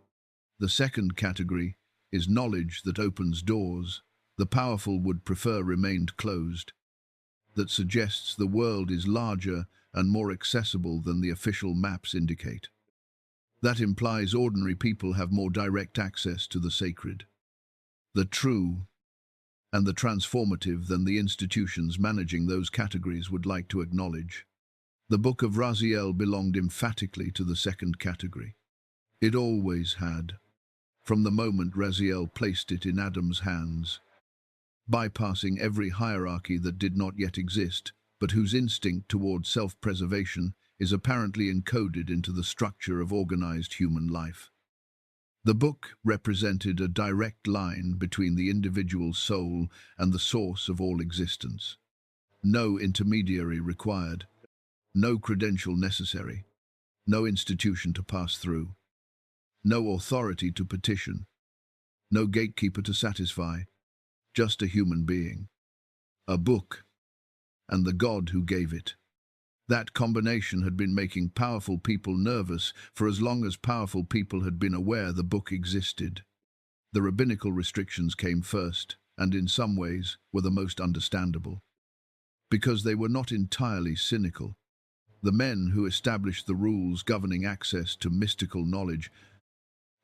The second category is knowledge that opens doors the powerful would prefer remained closed, that suggests the world is larger and more accessible than the official maps indicate. That implies ordinary people have more direct access to the sacred, the true, and the transformative than the institutions managing those categories would like to acknowledge. The Book of Raziel belonged emphatically to the second category. It always had, from the moment Raziel placed it in Adam's hands, bypassing every hierarchy that did not yet exist, but whose instinct toward self-preservation is apparently encoded into the structure of organized human life. The book represented a direct line between the individual soul and the source of all existence. No intermediary required, no credential necessary, no institution to pass through, no authority to petition, no gatekeeper to satisfy, just a human being, a book, and the God who gave it. That combination had been making powerful people nervous for as long as powerful people had been aware the book existed. The rabbinical restrictions came first, and in some ways were the most understandable, because they were not entirely cynical. The men who established the rules governing access to mystical knowledge,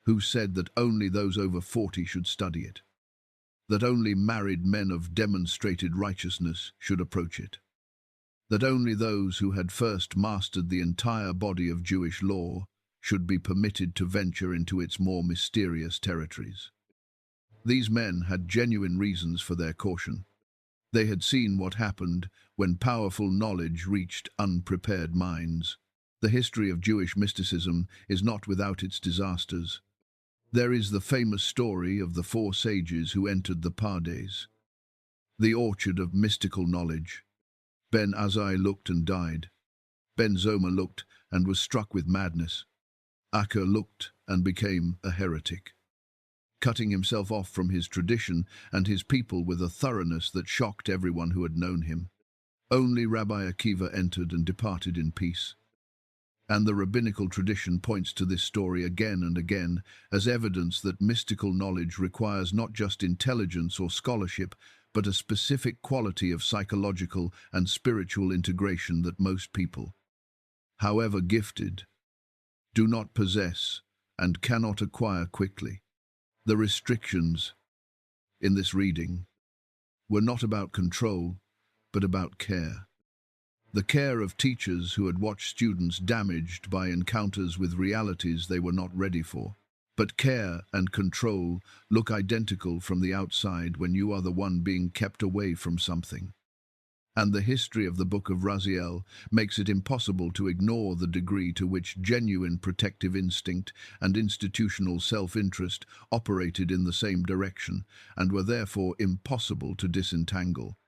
who said that only those over 40 should study it, that only married men of demonstrated righteousness should approach it, that only those who had first mastered the entire body of Jewish law should be permitted to venture into its more mysterious territories. These men had genuine reasons for their caution. They had seen what happened when powerful knowledge reached unprepared minds. The history of Jewish mysticism is not without its disasters. There is the famous story of the 4 sages who entered the Pardes, the orchard of mystical knowledge. Ben Azai looked and died. Ben Zoma looked and was struck with madness. Aker looked and became a heretic, cutting himself off from his tradition and his people with a thoroughness that shocked everyone who had known him. Only Rabbi Akiva entered and departed in peace. And the rabbinical tradition points to this story again and again as evidence that mystical knowledge requires not just intelligence or scholarship, but a specific quality of psychological and spiritual integration that most people, however gifted, do not possess and cannot acquire quickly. The restrictions in this reading were not about control, but about care. The care of teachers who had watched students damaged by encounters with realities they were not ready for. But care and control look identical from the outside when you are the one being kept away from something. And the history of the Book of Raziel makes it impossible to ignore the degree to which genuine protective instinct and institutional self-interest operated in the same direction and were therefore impossible to disentangle.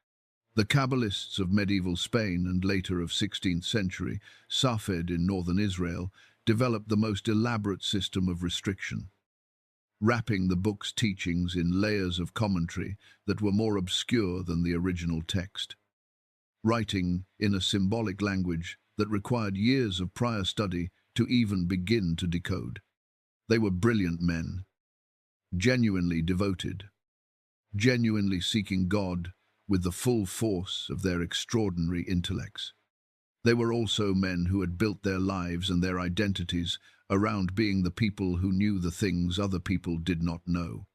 The Kabbalists of medieval Spain and later of 16th century, Safed in northern Israel, developed the most elaborate system of restriction, wrapping the book's teachings in layers of commentary that were more obscure than the original text, writing in a symbolic language that required years of prior study to even begin to decode. They were brilliant men, genuinely devoted, genuinely seeking God with the full force of their extraordinary intellects. They were also men who had built their lives and their identities around being the people who knew the things other people did not know.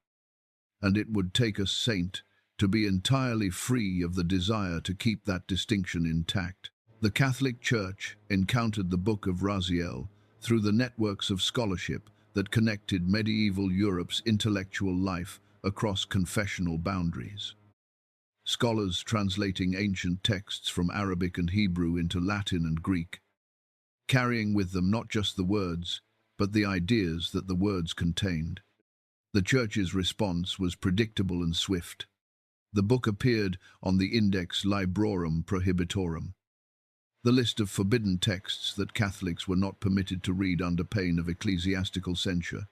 And it would take a saint to be entirely free of the desire to keep that distinction intact. The Catholic Church encountered the Book of Raziel through the networks of scholarship that connected medieval Europe's intellectual life across confessional boundaries. Scholars translating ancient texts from Arabic and Hebrew into Latin and Greek, carrying with them not just the words, but the ideas that the words contained. The Church's response was predictable and swift. The book appeared on the Index Librorum Prohibitorum, the list of forbidden texts that Catholics were not permitted to read under pain of ecclesiastical censure.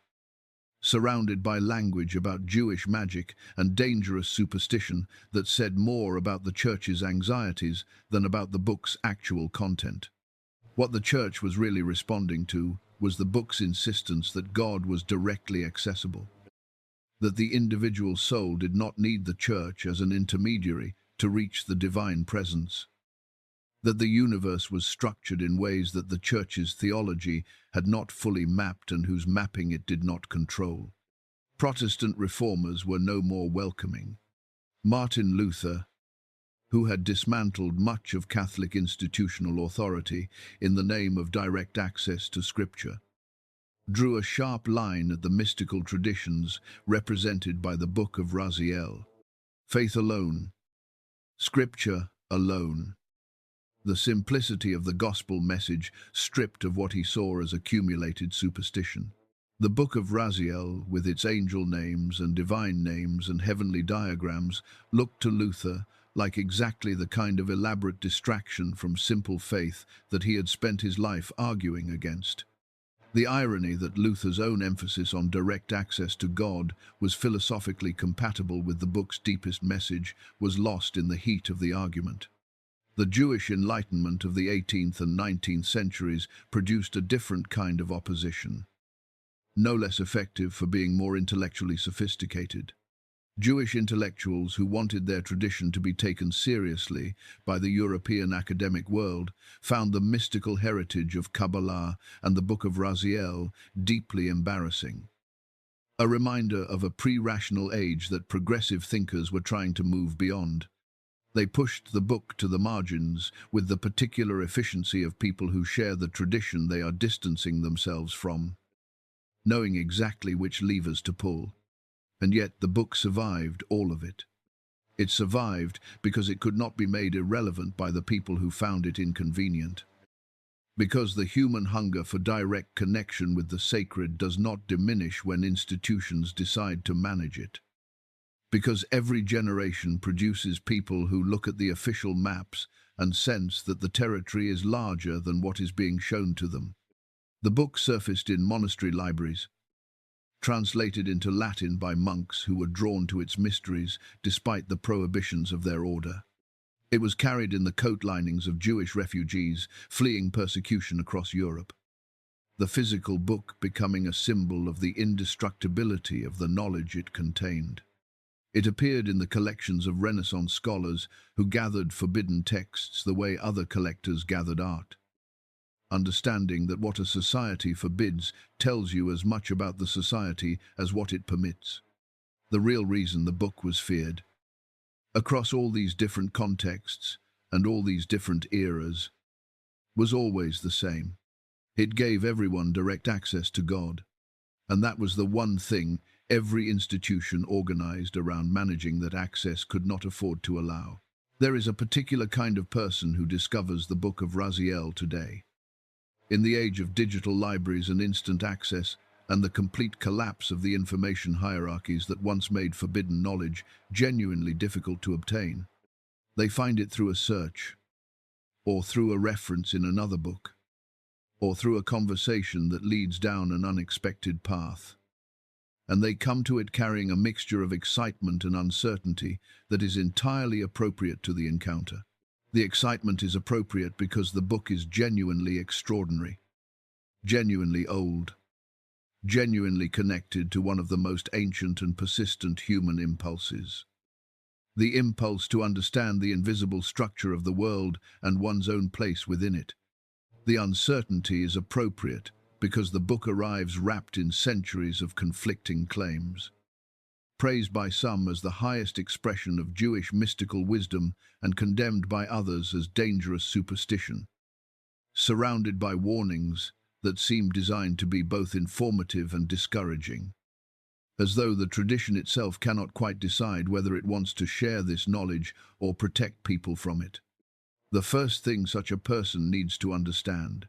Surrounded by language about Jewish magic and dangerous superstition that said more about the Church's anxieties than about the book's actual content. What the Church was really responding to was the book's insistence that God was directly accessible, that the individual soul did not need the Church as an intermediary to reach the divine presence, that the universe was structured in ways that the Church's theology had not fully mapped and whose mapping it did not control. Protestant reformers were no more welcoming. Martin Luther, who had dismantled much of Catholic institutional authority in the name of direct access to Scripture, drew a sharp line at the mystical traditions represented by the Book of Raziel. Faith alone, Scripture alone. The simplicity of the gospel message stripped of what he saw as accumulated superstition. The Book of Raziel, with its angel names and divine names and heavenly diagrams, looked to Luther like exactly the kind of elaborate distraction from simple faith that he had spent his life arguing against. The irony that Luther's own emphasis on direct access to God was philosophically compatible with the book's deepest message was lost in the heat of the argument. The Jewish Enlightenment of the 18th and 19th centuries produced a different kind of opposition, no less effective for being more intellectually sophisticated. Jewish intellectuals who wanted their tradition to be taken seriously by the European academic world found the mystical heritage of Kabbalah and the Book of Raziel deeply embarrassing. A reminder of a pre-rational age that progressive thinkers were trying to move beyond. They pushed the book to the margins with the particular efficiency of people who share the tradition they are distancing themselves from, knowing exactly which levers to pull. And yet the book survived all of it. It survived because it could not be made irrelevant by the people who found it inconvenient. Because the human hunger for direct connection with the sacred does not diminish when institutions decide to manage it. Because every generation produces people who look at the official maps and sense that the territory is larger than what is being shown to them. The book surfaced in monastery libraries, translated into Latin by monks who were drawn to its mysteries despite the prohibitions of their order. It was carried in the coat linings of Jewish refugees fleeing persecution across Europe. The physical book becoming a symbol of the indestructibility of the knowledge it contained. It appeared in the collections of Renaissance scholars who gathered forbidden texts the way other collectors gathered art. Understanding that what a society forbids tells you as much about the society as what it permits. The real reason the book was feared, across all these different contexts and all these different eras, was always the same. It gave everyone direct access to God, and that was the one thing every institution organized around managing that access could not afford to allow. There is a particular kind of person who discovers the Book of Raziel today. In the age of digital libraries and instant access, and the complete collapse of the information hierarchies that once made forbidden knowledge genuinely difficult to obtain, they find it through a search, or through a reference in another book, or through a conversation that leads down an unexpected path. And they come to it carrying a mixture of excitement and uncertainty that is entirely appropriate to the encounter. The excitement is appropriate because the book is genuinely extraordinary, genuinely old, genuinely connected to one of the most ancient and persistent human impulses. The impulse to understand the invisible structure of the world and one's own place within it. The uncertainty is appropriate because the book arrives wrapped in centuries of conflicting claims. Praised by some as the highest expression of Jewish mystical wisdom and condemned by others as dangerous superstition. Surrounded by warnings that seem designed to be both informative and discouraging. As though the tradition itself cannot quite decide whether it wants to share this knowledge or protect people from it. The first thing such a person needs to understand,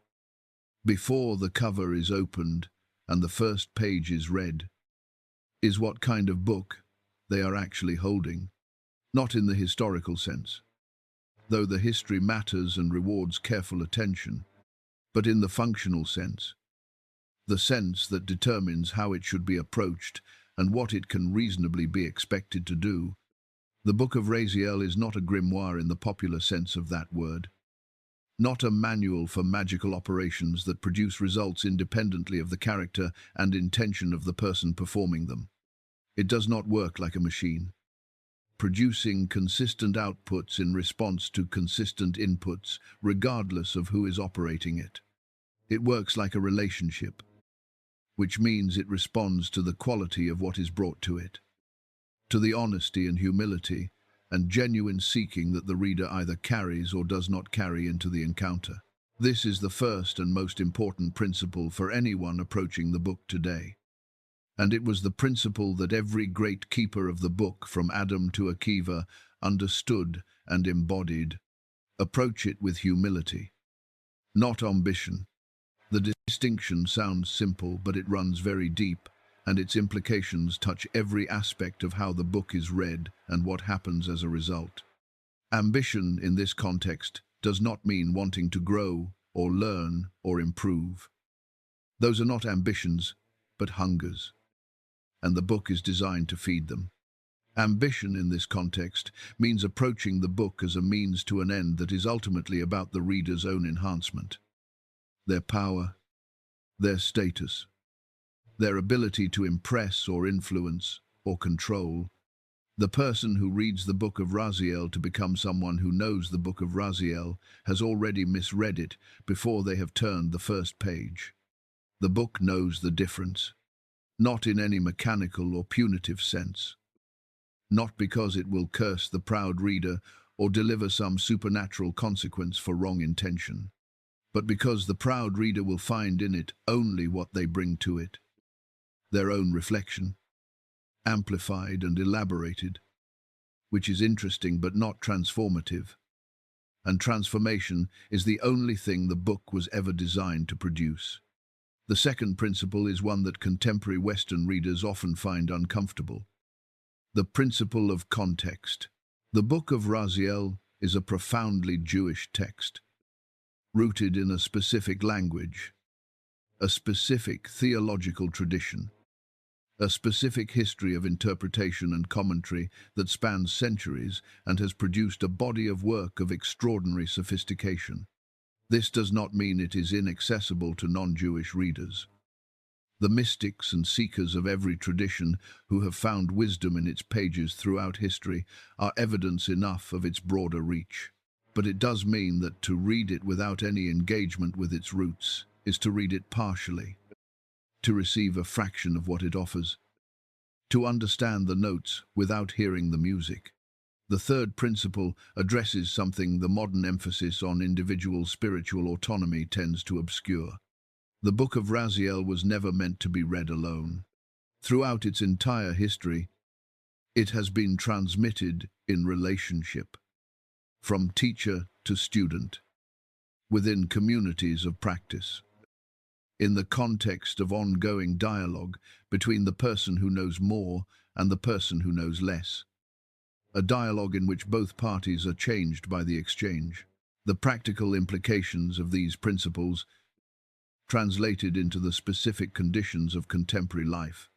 before the cover is opened and the first page is read, is what kind of book they are actually holding, not in the historical sense, though the history matters and rewards careful attention, but in the functional sense, the sense that determines how it should be approached and what it can reasonably be expected to do. The Book of Raziel is not a grimoire in the popular sense of that word, not a manual for magical operations that produce results independently of the character and intention of the person performing them. It does not work like a machine, producing consistent outputs in response to consistent inputs, regardless of who is operating it. It works like a relationship, which means it responds to the quality of what is brought to it, to the honesty and humility and genuine seeking that the reader either carries or does not carry into the encounter. This is the first and most important principle for anyone approaching the book today. And it was the principle that every great keeper of the book, from Adam to Akiva, understood and embodied. Approach it with humility, not ambition. The distinction sounds simple, but it runs very deep, and its implications touch every aspect of how the book is read and what happens as a result. Ambition, in this context, does not mean wanting to grow or learn or improve. Those are not ambitions, but hungers, and the book is designed to feed them. Ambition in this context means approaching the book as a means to an end that is ultimately about the reader's own enhancement. Their power, their status, their ability to impress or influence or control. The person who reads the book of Raziel to become someone who knows the book of Raziel has already misread it before they have turned the first page. The book knows the difference, not in any mechanical or punitive sense. Not because it will curse the proud reader or deliver some supernatural consequence for wrong intention, but because the proud reader will find in it only what they bring to it, their own reflection, amplified and elaborated, which is interesting but not transformative. And transformation is the only thing the book was ever designed to produce. The second principle is one that contemporary Western readers often find uncomfortable. The principle of context. The book of Raziel is a profoundly Jewish text, rooted in a specific language, a specific theological tradition, a specific history of interpretation and commentary that spans centuries and has produced a body of work of extraordinary sophistication. This does not mean it is inaccessible to non-Jewish readers. The mystics and seekers of every tradition who have found wisdom in its pages throughout history are evidence enough of its broader reach. But it does mean that to read it without any engagement with its roots is to read it partially, to receive a fraction of what it offers, to understand the notes without hearing the music. The third principle addresses something the modern emphasis on individual spiritual autonomy tends to obscure. The book of Raziel was never meant to be read alone. Throughout its entire history, it has been transmitted in relationship, from teacher to student, within communities of practice, in the context of ongoing dialogue between the person who knows more and the person who knows less. A dialogue in which both parties are changed by the exchange. The practical implications of these principles, translated into the specific conditions of contemporary life,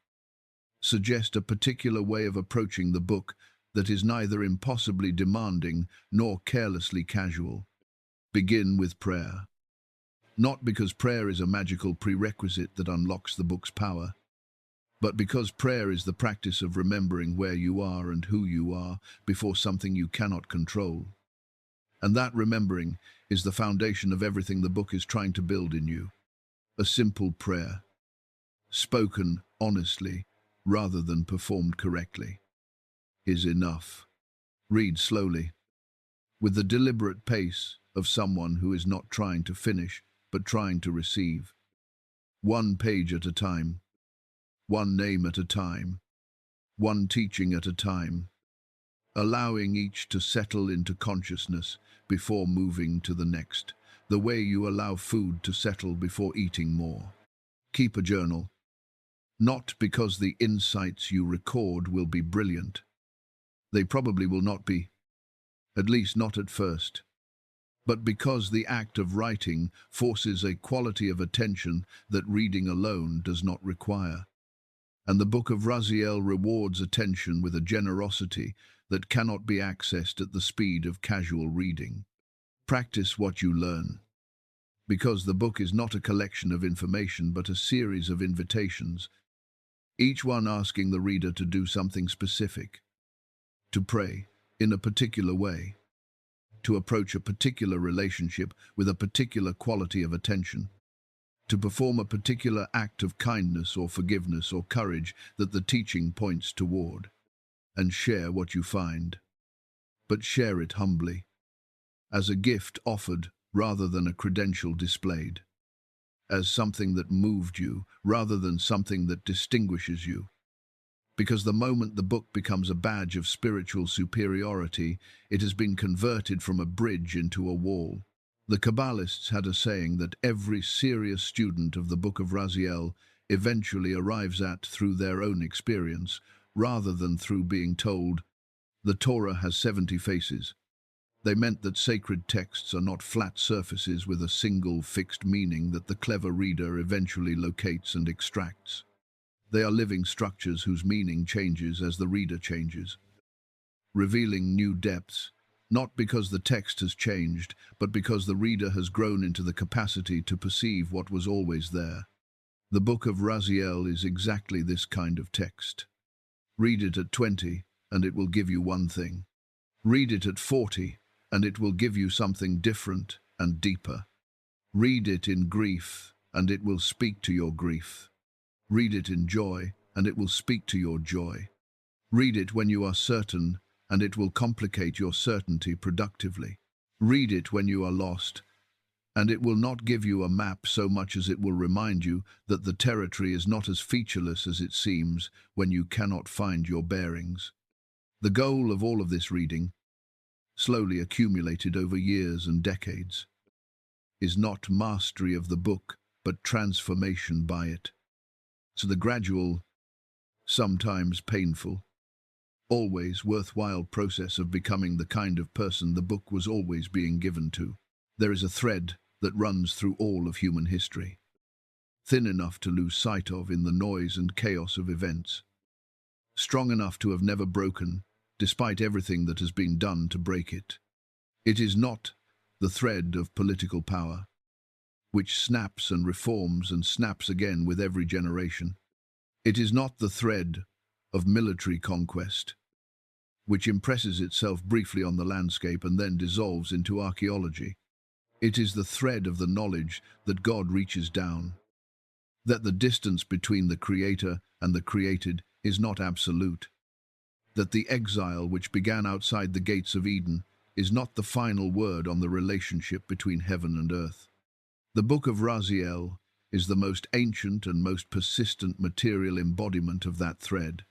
suggest a particular way of approaching the book that is neither impossibly demanding nor carelessly casual. Begin with prayer. Not because prayer is a magical prerequisite that unlocks the book's power, but because prayer is the practice of remembering where you are and who you are before something you cannot control. And that remembering is the foundation of everything the book is trying to build in you. A simple prayer, spoken honestly rather than performed correctly, is enough. Read slowly, with the deliberate pace of someone who is not trying to finish, but trying to receive. One page at a time, one name at a time, one teaching at a time, allowing each to settle into consciousness before moving to the next, the way you allow food to settle before eating more. Keep a journal, not because the insights you record will be brilliant. They probably will not be, at least not at first, but because the act of writing forces a quality of attention that reading alone does not require. And the book of Raziel rewards attention with a generosity that cannot be accessed at the speed of casual reading. Practice what you learn, because the book is not a collection of information but a series of invitations, each one asking the reader to do something specific, to pray in a particular way, to approach a particular relationship with a particular quality of attention, to perform a particular act of kindness or forgiveness or courage that the teaching points toward, and share what you find. but share it humbly, as a gift offered rather than a credential displayed, as something that moved you rather than something that distinguishes you. Because the moment the book becomes a badge of spiritual superiority, it has been converted from a bridge into a wall. The Kabbalists had a saying that every serious student of the Book of Raziel eventually arrives at through their own experience, rather than through being told, the Torah has 70 faces. They meant that sacred texts are not flat surfaces with a single fixed meaning that the clever reader eventually locates and extracts. They are living structures whose meaning changes as the reader changes, revealing new depths, not because the text has changed, but because the reader has grown into the capacity to perceive what was always there. The Book of Raziel is exactly this kind of text. Read it at 20, and it will give you one thing. Read it at 40, and it will give you something different and deeper. Read it in grief, and it will speak to your grief. Read it in joy, and it will speak to your joy. Read it when you are certain, and it will complicate your certainty productively. Read it when you are lost, and it will not give you a map so much as it will remind you that the territory is not as featureless as it seems when you cannot find your bearings. The goal of all of this reading, slowly accumulated over years and decades, is not mastery of the book, but transformation by it. So the gradual, sometimes painful, always worthwhile process of becoming the kind of person the book was always being given to. There is a thread that runs through all of human history, thin enough to lose sight of in the noise and chaos of events, strong enough to have never broken, despite everything that has been done to break it. It is not the thread of political power, which snaps and reforms and snaps again with every generation. It is not the thread of military conquest, which impresses itself briefly on the landscape and then dissolves into archaeology. It is the thread of the knowledge that God reaches down, that the distance between the Creator and the created is not absolute, that the exile which began outside the gates of Eden is not the final word on the relationship between heaven and earth. The Book of Raziel is the most ancient and most persistent material embodiment of that thread,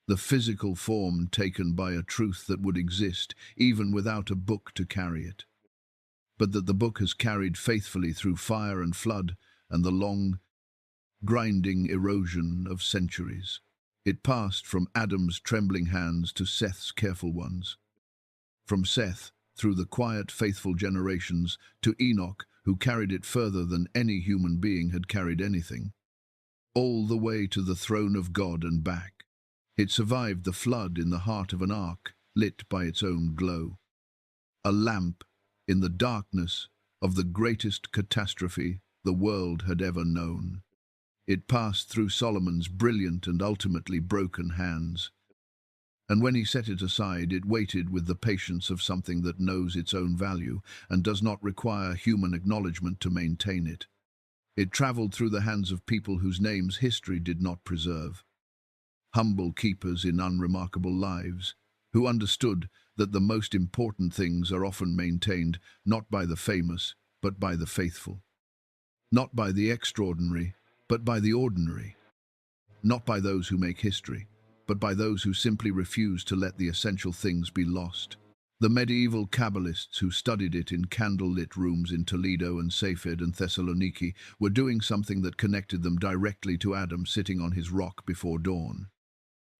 the physical form taken by a truth that would exist even without a book to carry it, but that the book has carried faithfully through fire and flood and the long, grinding erosion of centuries. It passed from Adam's trembling hands to Seth's careful ones, from Seth through the quiet, faithful generations to Enoch, who carried it further than any human being had carried anything, all the way to the throne of God and back. It survived the flood in the heart of an ark, lit by its own glow, a lamp in the darkness of the greatest catastrophe the world had ever known. It passed through Solomon's brilliant and ultimately broken hands, and when he set it aside, it waited with the patience of something that knows its own value and does not require human acknowledgement to maintain it. It traveled through the hands of people whose names history did not preserve, humble keepers in unremarkable lives, who understood that the most important things are often maintained not by the famous, but by the faithful, not by the extraordinary, but by the ordinary, not by those who make history, but by those who simply refuse to let the essential things be lost. The medieval Kabbalists who studied it in candle-lit rooms in Toledo and Safed and Thessaloniki were doing something that connected them directly to Adam sitting on his rock before dawn,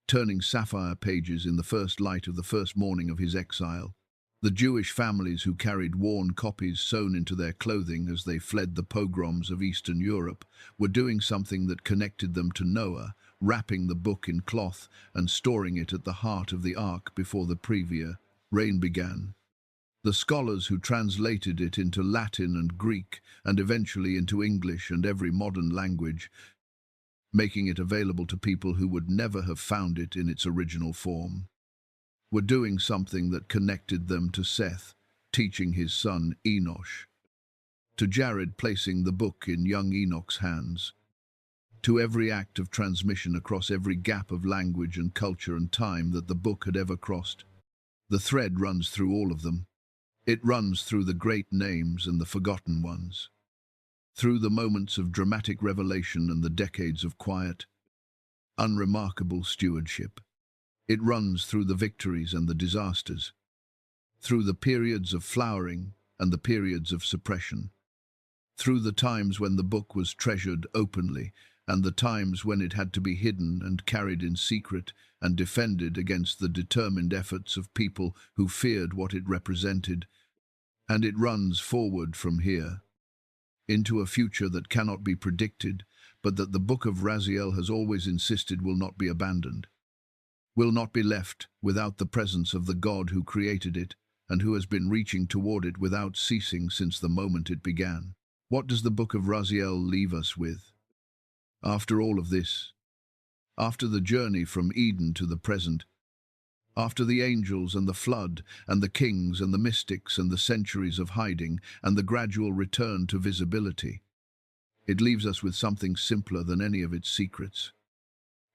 turning sapphire pages in the first light of the first morning of his exile. The Jewish families who carried worn copies sewn into their clothing as they fled the pogroms of Eastern Europe were doing something that connected them to Noah, wrapping the book in cloth and storing it at the heart of the ark before the previous rain began. The scholars who translated it into Latin and Greek and eventually into English and every modern language, making it available to people who would never have found it in its original form, were doing something that connected them to Seth, teaching his son Enosh, to Jared placing the book in young Enoch's hands, to every act of transmission across every gap of language and culture and time that the book had ever crossed. The thread runs through all of them. It runs through the great names and the forgotten ones, through the moments of dramatic revelation and the decades of quiet, unremarkable stewardship. It runs through the victories and the disasters, through the periods of flowering and the periods of suppression, through the times when the book was treasured openly and the times when it had to be hidden and carried in secret and defended against the determined efforts of people who feared what it represented. And it runs forward from here, into a future that cannot be predicted, but that the Book of Raziel has always insisted will not be abandoned, will not be left without the presence of the God who created it and who has been reaching toward it without ceasing since the moment it began. What does the Book of Raziel leave us with? After all of this, after the journey from Eden to the present, after the angels and the flood and the kings and the mystics and the centuries of hiding and the gradual return to visibility, it leaves us with something simpler than any of its secrets,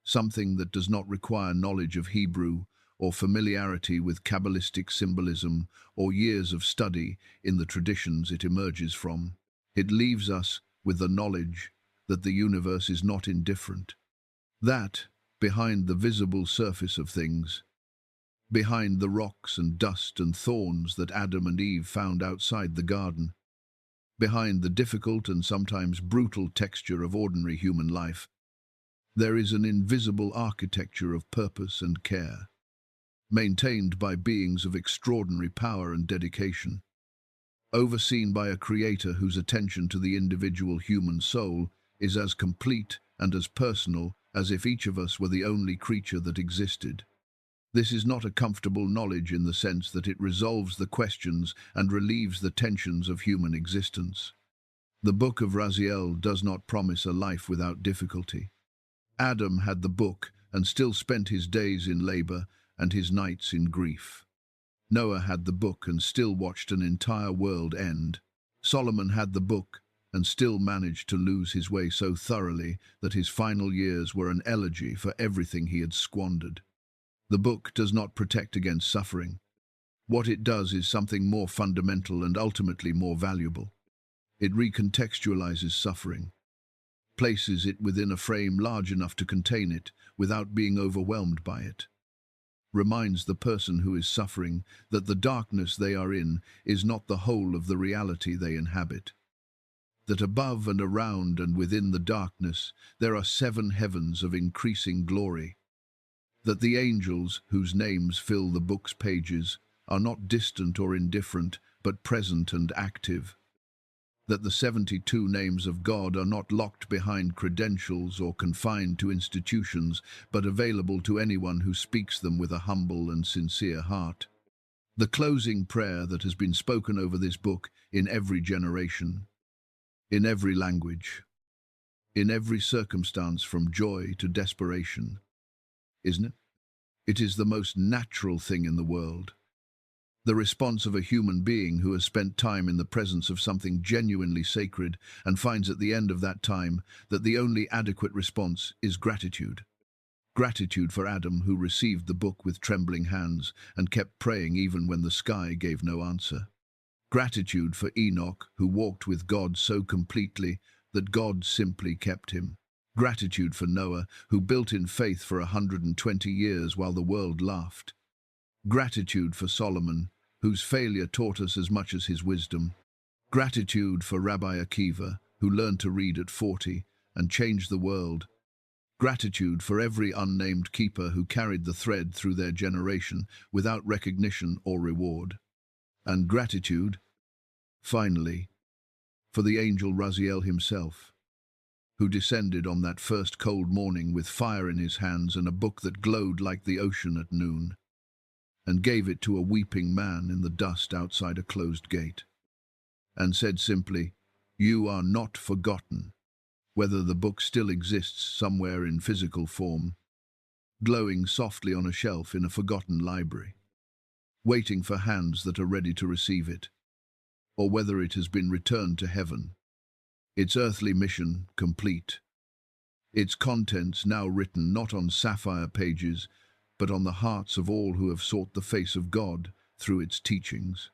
something that does not require knowledge of Hebrew or familiarity with Kabbalistic symbolism or years of study in the traditions it emerges from. It leaves us with the knowledge that the universe is not indifferent, that, behind the visible surface of things, behind the rocks and dust and thorns that Adam and Eve found outside the garden, behind the difficult and sometimes brutal texture of ordinary human life, there is an invisible architecture of purpose and care, maintained by beings of extraordinary power and dedication, overseen by a creator whose attention to the individual human soul is as complete and as personal as if each of us were the only creature that existed. This is not a comfortable knowledge in the sense that it resolves the questions and relieves the tensions of human existence. The Book of Raziel does not promise a life without difficulty. Adam had the book and still spent his days in labor and his nights in grief. Noah had the book and still watched an entire world end. Solomon had the book and still managed to lose his way so thoroughly that his final years were an elegy for everything he had squandered. The book does not protect against suffering. What it does is something more fundamental and ultimately more valuable. It recontextualizes suffering, places it within a frame large enough to contain it without being overwhelmed by it, reminds the person who is suffering that the darkness they are in is not the whole of the reality they inhabit, that above and around and within the darkness there are 7 heavens of increasing glory, that the angels whose names fill the book's pages are not distant or indifferent, but present and active, that the 72 names of God are not locked behind credentials or confined to institutions, but available to anyone who speaks them with a humble and sincere heart. The closing prayer that has been spoken over this book in every generation, in every language, in every circumstance from joy to desperation, isn't it? It is the most natural thing in the world. The response of a human being who has spent time in the presence of something genuinely sacred and finds at the end of that time that the only adequate response is gratitude. Gratitude for Adam, who received the book with trembling hands and kept praying even when the sky gave no answer. Gratitude for Enoch, who walked with God so completely that God simply kept him. Gratitude for Noah, who built in faith for 120 years while the world laughed. Gratitude for Solomon, whose failure taught us as much as his wisdom. Gratitude for Rabbi Akiva, who learned to read at 40 and changed the world. Gratitude for every unnamed keeper who carried the thread through their generation without recognition or reward. And gratitude, finally, for the angel Raziel himself, who descended on that first cold morning with fire in his hands and a book that glowed like the ocean at noon, and gave it to a weeping man in the dust outside a closed gate, and said simply, "You are not forgotten," whether the book still exists somewhere in physical form, glowing softly on a shelf in a forgotten library, waiting for hands that are ready to receive it, or whether it has been returned to heaven, its earthly mission complete, its contents now written not on sapphire pages, but on the hearts of all who have sought the face of God through its teachings.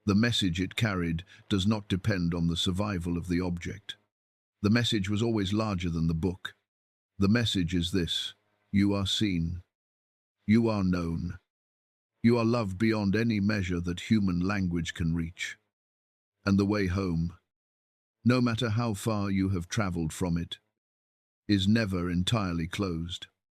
The message it carried does not depend on the survival of the object. The message was always larger than the book. The message is this: you are seen. You are known. You are loved beyond any measure that human language can reach. And the way home, no matter how far you have traveled from it, is never entirely closed.